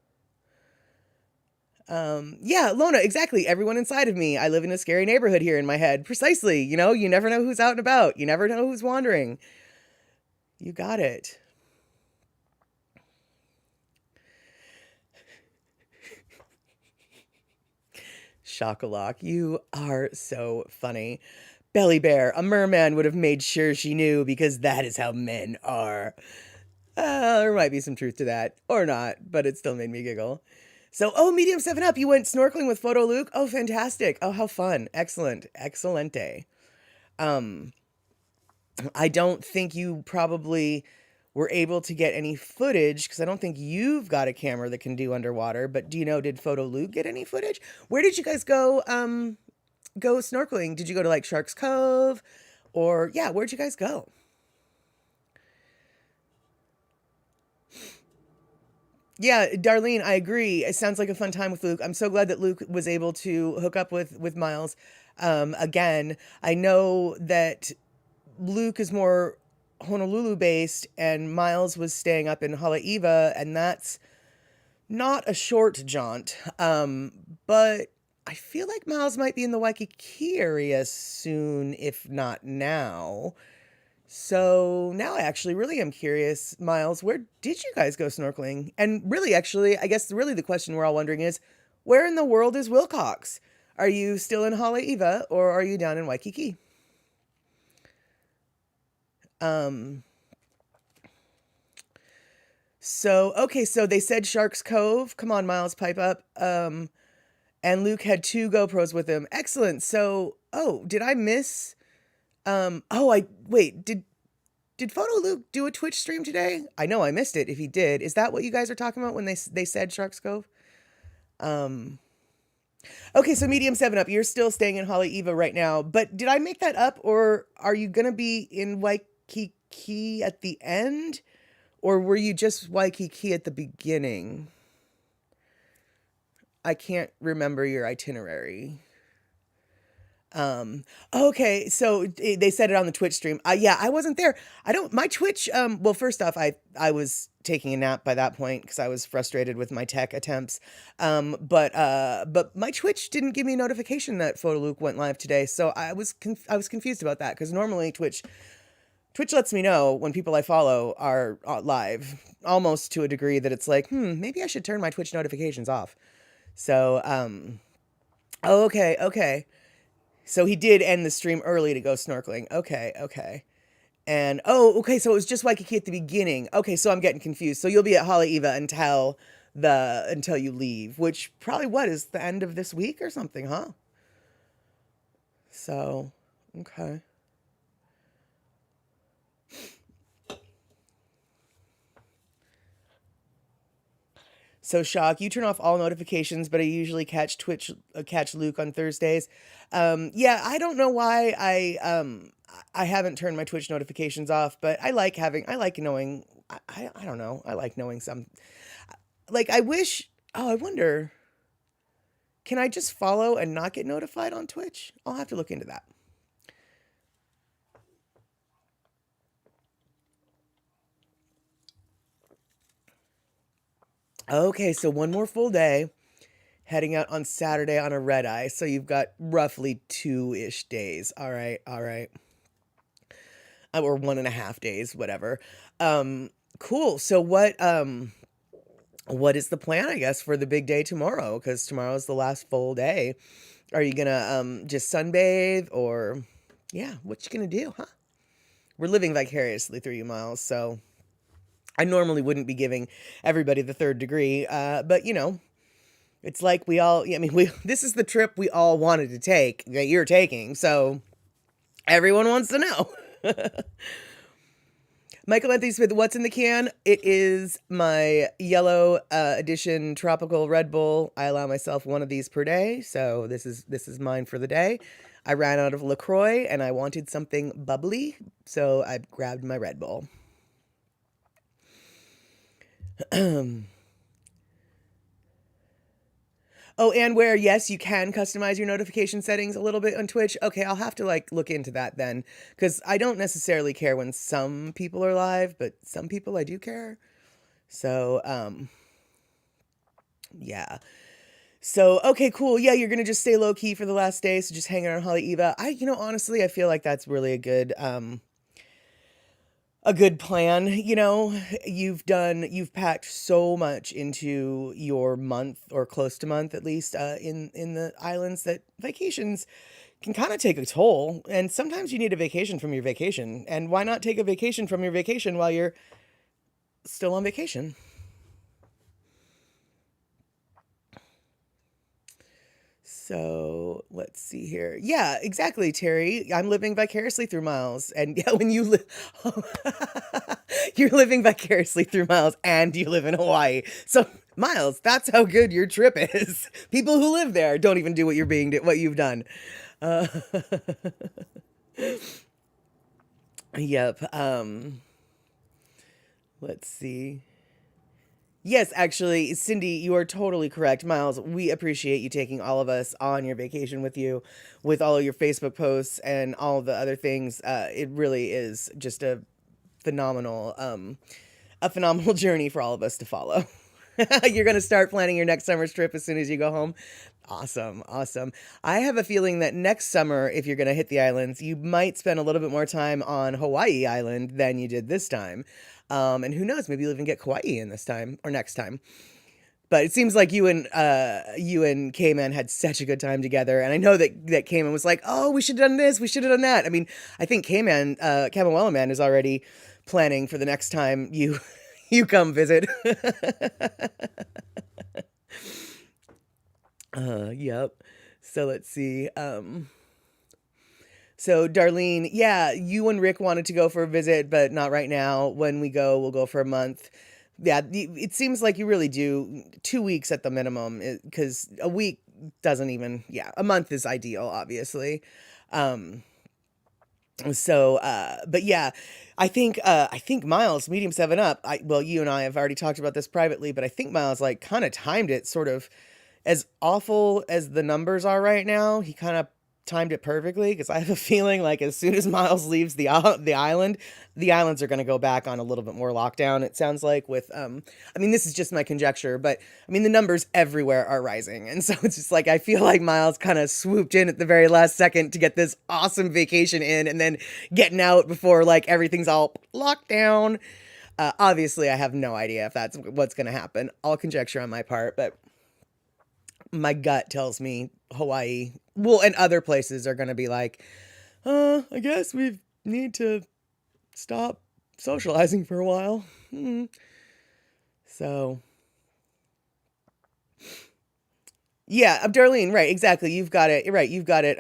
Yeah, Lona, exactly. Everyone inside of me. I live in a scary neighborhood here in my head. Precisely. You know, you never know who's out and about. You never know who's wandering. You got it. Shockalock, you are so funny. Belly Bear, a merman would have made sure she knew because that is how men are. There might be some truth to that, or not, but it still made me giggle. So, oh, medium 7 up, you went snorkeling with Photo Luke? Oh, fantastic. Oh, how fun. Excellent. Excelente. Um, I don't think you probably were able to get any footage because I don't think you've got a camera that can do underwater, but do you know, did Photo Luke get any footage? Where did you guys go snorkeling? Did you go to like Shark's Cove? Or yeah, where'd you guys go? Yeah, Darlene, I agree. It sounds like a fun time with Luke. I'm so glad that Luke was able to hook up with Miles. Again, I know that Luke is more Honolulu based, and Miles was staying up in Haleiwa, and that's not a short jaunt. But I feel like Miles might be in the Waikiki area soon, if not now. So now I actually really am curious, Miles, where did you guys go snorkeling? And really, actually, I guess really the question we're all wondering is, where in the world is Wilcox? Are you still in Haleiwa or are you down in Waikiki? Um, so okay, so they said Sharks Cove. Come on, Miles, pipe up. And Luke had 2 GoPros with him. Excellent. So, oh, did I miss? Oh, I wait. Did Photo Luke do a Twitch stream today? I know I missed it. If he did, is that what you guys are talking about when they said Sharks Cove? Um, okay, so medium 7 up. You're still staying in Haleiwa right now, but did I make that up, or are you gonna be in Waikiki at the end, or were you just Waikiki at the beginning? I can't remember your itinerary. Okay, so they said it on the Twitch stream. Yeah, I wasn't there. I don't, my Twitch, well, first off, I was taking a nap by that point because I was frustrated with my tech attempts. But my Twitch didn't give me a notification that Photo Luke went live today. So I was confused about that because normally Twitch lets me know when people I follow are live almost to a degree that it's like, maybe I should turn my Twitch notifications off. So, oh, okay. So he did end the stream early to go snorkeling. Okay. And oh, okay, so it was just Waikiki at the beginning. Okay, so I'm getting confused. So you'll be at Haleiwa until you leave, which probably what is the end of this week or something, huh? So, okay. So Shock, you turn off all notifications, but I usually catch Luke on Thursdays. Yeah, I don't know why I haven't turned my Twitch notifications off, but I like knowing. I don't know. I like knowing some. Like I wish. Oh, I wonder. Can I just follow and not get notified on Twitch? I'll have to look into that. Okay, so one more full day, heading out on Saturday on a red eye. So you've got roughly 2-ish days. All right. Or 1.5 days, whatever. Cool. So what is the plan, I guess, for the big day tomorrow? Because tomorrow's the last full day. Are you gonna just sunbathe or yeah, what you gonna do, huh? We're living vicariously through you, Miles, so I normally wouldn't be giving everybody the 3rd degree, but you know, it's like we all, I mean, this is the trip we all wanted to take that you're taking, so everyone wants to know. Michael Anthony Smith, what's in the can? It is my yellow edition tropical Red Bull. I allow myself one of these per day, so this is mine for the day. I ran out of LaCroix and I wanted something bubbly, so I grabbed my Red Bull. Oh, and where, yes, you can customize your notification settings a little bit on Twitch. Okay, I'll have to like look into that then, because I don't necessarily care when some people are live, but some people I do care. So, yeah. So, okay, cool. Yeah, you're gonna just stay low key for the last day, so just hanging out on Haleiwa. Honestly, I feel like that's really a good plan. You've packed so much into your month or close to month at least in the islands that vacations can kind of take a toll. And sometimes you need a vacation from your vacation. And why not take a vacation from your vacation while you're still on vacation? So let's see here. Yeah, exactly, Terry. I'm living vicariously through Miles. And yeah, when you live, you're living vicariously through Miles and you live in Hawaii. So, Miles, that's how good your trip is. People who live there don't even do what you've done. Uh, yep. Let's see. Yes, actually, Cindy, you are totally correct. Miles, we appreciate you taking all of us on your vacation with you, with all of your Facebook posts and all the other things. It really is just phenomenal, a phenomenal journey for all of us to follow. You're going to start planning your next summer's trip as soon as you go home. Awesome, awesome. I have a feeling that next summer, if you're going to hit the islands, you might spend a little bit more time on Hawaii Island than you did this time. And who knows, maybe you'll even get Kauai in this time or next time. But it seems like you and K-Man had such a good time together, and I know that K-Man was like, "Oh, we should have done this, we should have done that." I mean, I think K-Man, Kamawela Man, is already planning for the next time you you come visit. Yep. So let's see. So Darlene, yeah, you and Rick wanted to go for a visit, but not right now. When we go, we'll go for a month. Yeah, it seems like you really do 2 weeks at the minimum, because a week doesn't even, yeah, a month is ideal, obviously. Um, but yeah, I think Miles, medium 7 up. Well, you and I have already talked about this privately, but I think Miles like kind of timed it sort of as awful as the numbers are right now. He kind of timed it perfectly, because I have a feeling like as soon as Miles leaves the island, the islands are going to go back on a little bit more lockdown. It sounds like I mean, this is just my conjecture, but I mean the numbers everywhere are rising, and so it's just like I feel like Miles kind of swooped in at the very last second to get this awesome vacation in, and then getting out before like everything's all locked down. Obviously, I have no idea if that's what's going to happen. All conjecture on my part, but my gut tells me Hawaii, well, and other places are going to be like, I guess we need to stop socializing for a while. So, yeah, Darlene, right, exactly. You've got it, right. You've got it.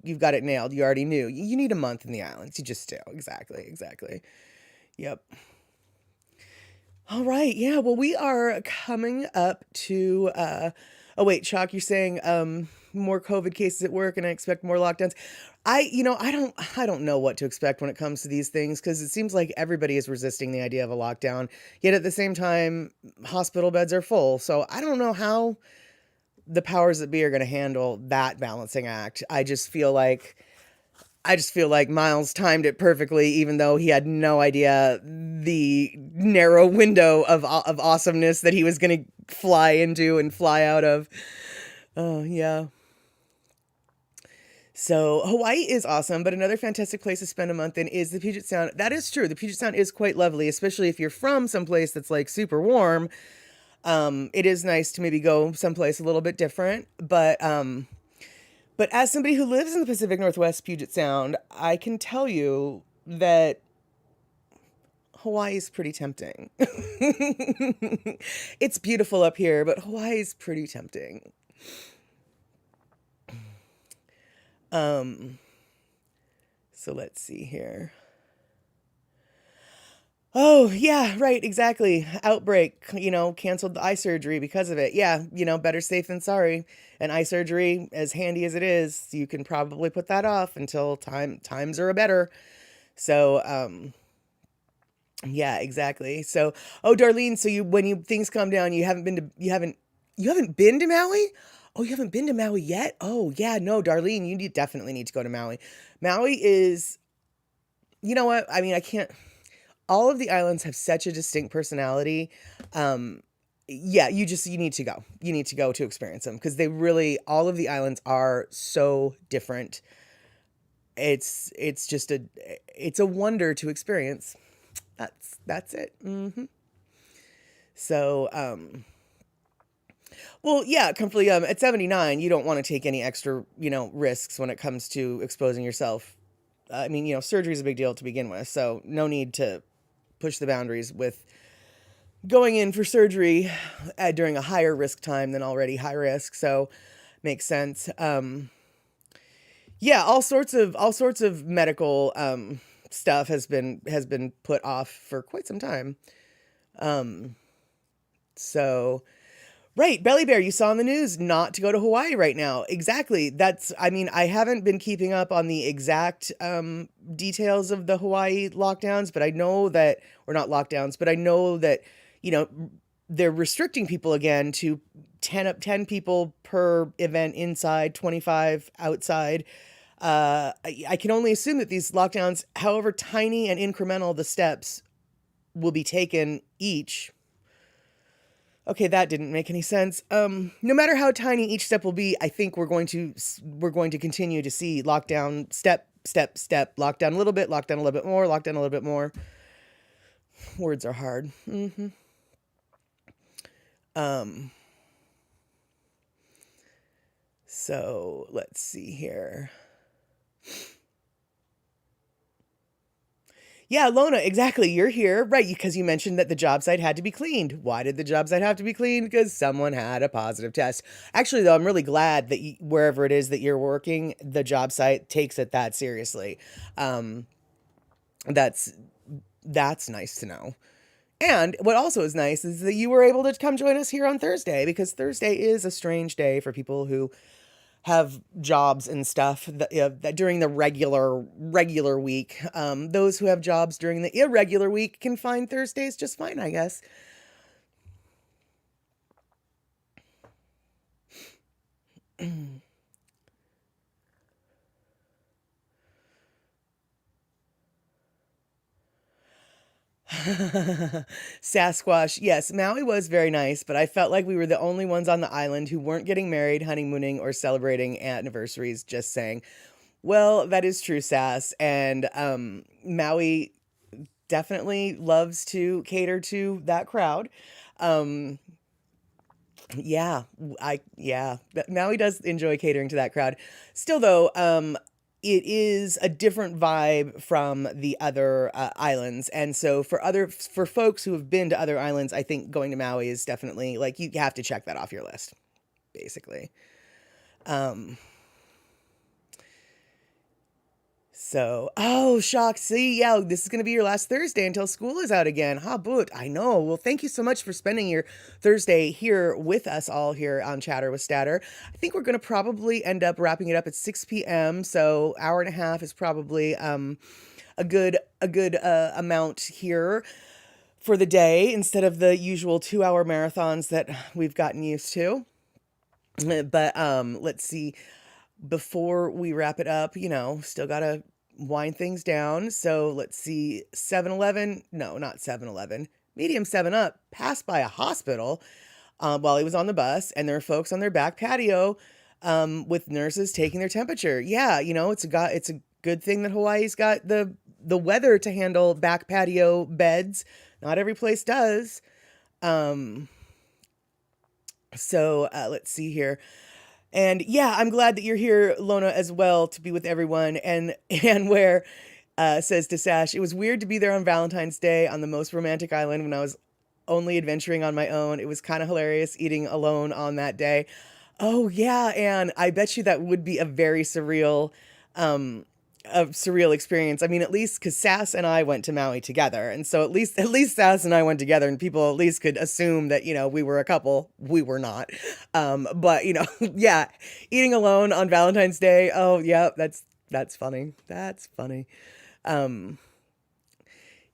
You've got it nailed. You already knew. You need a month in the islands. You just do. Exactly, exactly. Yep. All right. Yeah. Well, we are coming up to. Oh wait, Chalk, you're saying more COVID cases at work, and I expect more lockdowns. I don't know what to expect when it comes to these things, because it seems like everybody is resisting the idea of a lockdown. Yet at the same time, hospital beds are full. So I don't know how the powers that be are going to handle that balancing act. I just feel like Miles timed it perfectly, even though he had no idea the narrow window of awesomeness that he was going to fly into and fly out of. Oh, yeah. So Hawaii is awesome, but another fantastic place to spend a month in is the Puget Sound. That is true. The Puget Sound is quite lovely, especially if you're from someplace that's like super warm. It is nice to maybe go someplace a little bit different, but as somebody who lives in the Pacific Northwest Puget Sound, I can tell you that Hawaii is pretty tempting. It's beautiful up here, but Hawaii is pretty tempting. Um, so let's see here. Oh, yeah, right, exactly. Outbreak, canceled the eye surgery because of it. Yeah, better safe than sorry. And eye surgery, as handy as it is, you can probably put that off until times are better. So, yeah, exactly. So, oh, Darlene, so when things calm down, you haven't been to Maui? Oh, you haven't been to Maui yet? Oh, yeah, no, Darlene, definitely need to go to Maui. Maui is, you know what? I mean, I can't. All of the islands have such a distinct personality. Um, yeah, you need to go. You need to go to experience them because they really, all of the islands are so different. It's just it's a wonder to experience. That's it. So, well, yeah, completely. At 79, you don't want to take any extra, risks when it comes to exposing yourself. I mean, surgery is a big deal to begin with, so no need to push the boundaries with going in for surgery during a higher risk time than already high risk. So, makes sense. Yeah, all sorts of medical stuff has been put off for quite some time. So, right, Belly Bear, you saw in the news not to go to Hawaii right now. Exactly. I mean, I haven't been keeping up on the exact details of the Hawaii lockdowns, but I know that, or not lockdowns, but I know that, you know, they're restricting people again to 10 people per event inside, 25 outside. I can only assume that these lockdowns, however tiny and incremental the steps will be taken each. Okay, that didn't make any sense. No matter how tiny each step will be, I think we're going to continue to see lockdown, step, lockdown a little bit, lockdown a little bit more, lockdown a little bit more. Words are hard. So let's see here. Yeah, Lona, exactly. You're here, right? Because you mentioned that the job site had to be cleaned. Why did the job site have to be cleaned? Because someone had a positive test. Actually, though, I'm really glad that wherever it is that you're working, the job site takes it that seriously. That's that's nice to know. And what also is nice is that you were able to come join us here on Thursday because Thursday is a strange day for people who have jobs and stuff that during the regular week. Those who have jobs during the irregular week can find Thursdays just fine, I guess. Sasquatch, yes, Maui was very nice, but I felt like we were the only ones on the island who weren't getting married, honeymooning, or celebrating anniversaries. Just saying. Well, that is true, Sass. And Maui definitely loves to cater to that crowd. Um, yeah, but Maui does enjoy catering to that crowd. Still, though, it is a different vibe from the other islands, and so for folks who have been to other islands, I think going to Maui is definitely like you have to check that off your list, basically. Um, So, oh, shock. See, yeah, this is going to be your last Thursday until school is out again. Ha, boot. I know. Well, thank you so much for spending your Thursday here with us all here on Chatter with Statter. I think we're going to probably end up wrapping it up at 6 p.m. So, hour and a half is probably a good amount here for the day instead of the usual 2-hour marathons that we've gotten used to. But let's see. Before we wrap it up, still gotta wind things down. So let's see. 7-Eleven, no, not 7-Eleven. Medium 7 Up passed by a hospital while he was on the bus, and there are folks on their back patio with nurses taking their temperature. Yeah, it's a good thing that Hawaii's got the weather to handle back patio beds. Not every place does. Um, so let's see here. And yeah, I'm glad that you're here, Lona, as well, to be with everyone. And where says to Sash, it was weird to be there on Valentine's Day on the most romantic island when I was only adventuring on my own. It was kind of hilarious eating alone on that day. Oh yeah, and I bet you that would be um, a surreal experience. I mean, at least because Sass and I went to Maui together, and so at least Sass and I went together, and people at least could assume that we were a couple. We were not, but yeah, eating alone on Valentine's Day. Oh yeah, that's funny. That's funny. Um,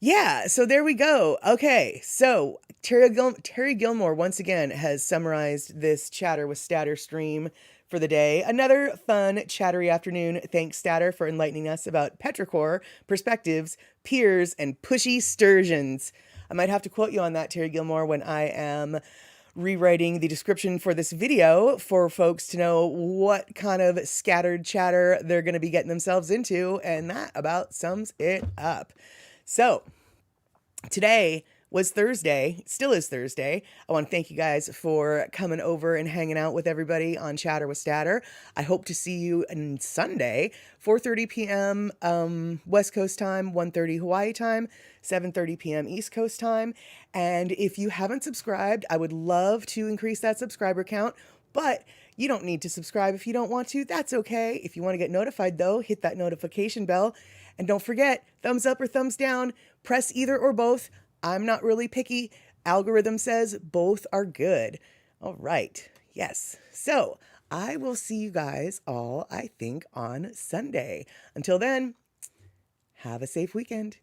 yeah, so there we go. Okay, so Terry Gilmore once again has summarized this Chatter with Statter stream for the day. Another fun, chattery afternoon. Thanks, Statter, for enlightening us about petrichor, perspectives, Piers, and pushy sturgeons. I might have to quote you on that, Terry Gilmore, when I am rewriting the description for this video for folks to know what kind of scattered chatter they're going to be getting themselves into, and that about sums it up. So, today was Thursday, still is Thursday. I want to thank you guys for coming over and hanging out with everybody on Chatter with Statter. I hope to see you on Sunday, 4:30 p.m. West Coast time, 1:30 Hawaii time, 7:30 p.m. East Coast time. And if you haven't subscribed, I would love to increase that subscriber count, but you don't need to subscribe if you don't want to. That's okay. If you want to get notified, though, hit that notification bell. And don't forget, thumbs up or thumbs down, press either or both. I'm not really picky. Algorithm says both are good. All right. Yes. So I will see you guys all, I think, on Sunday. Until then, have a safe weekend.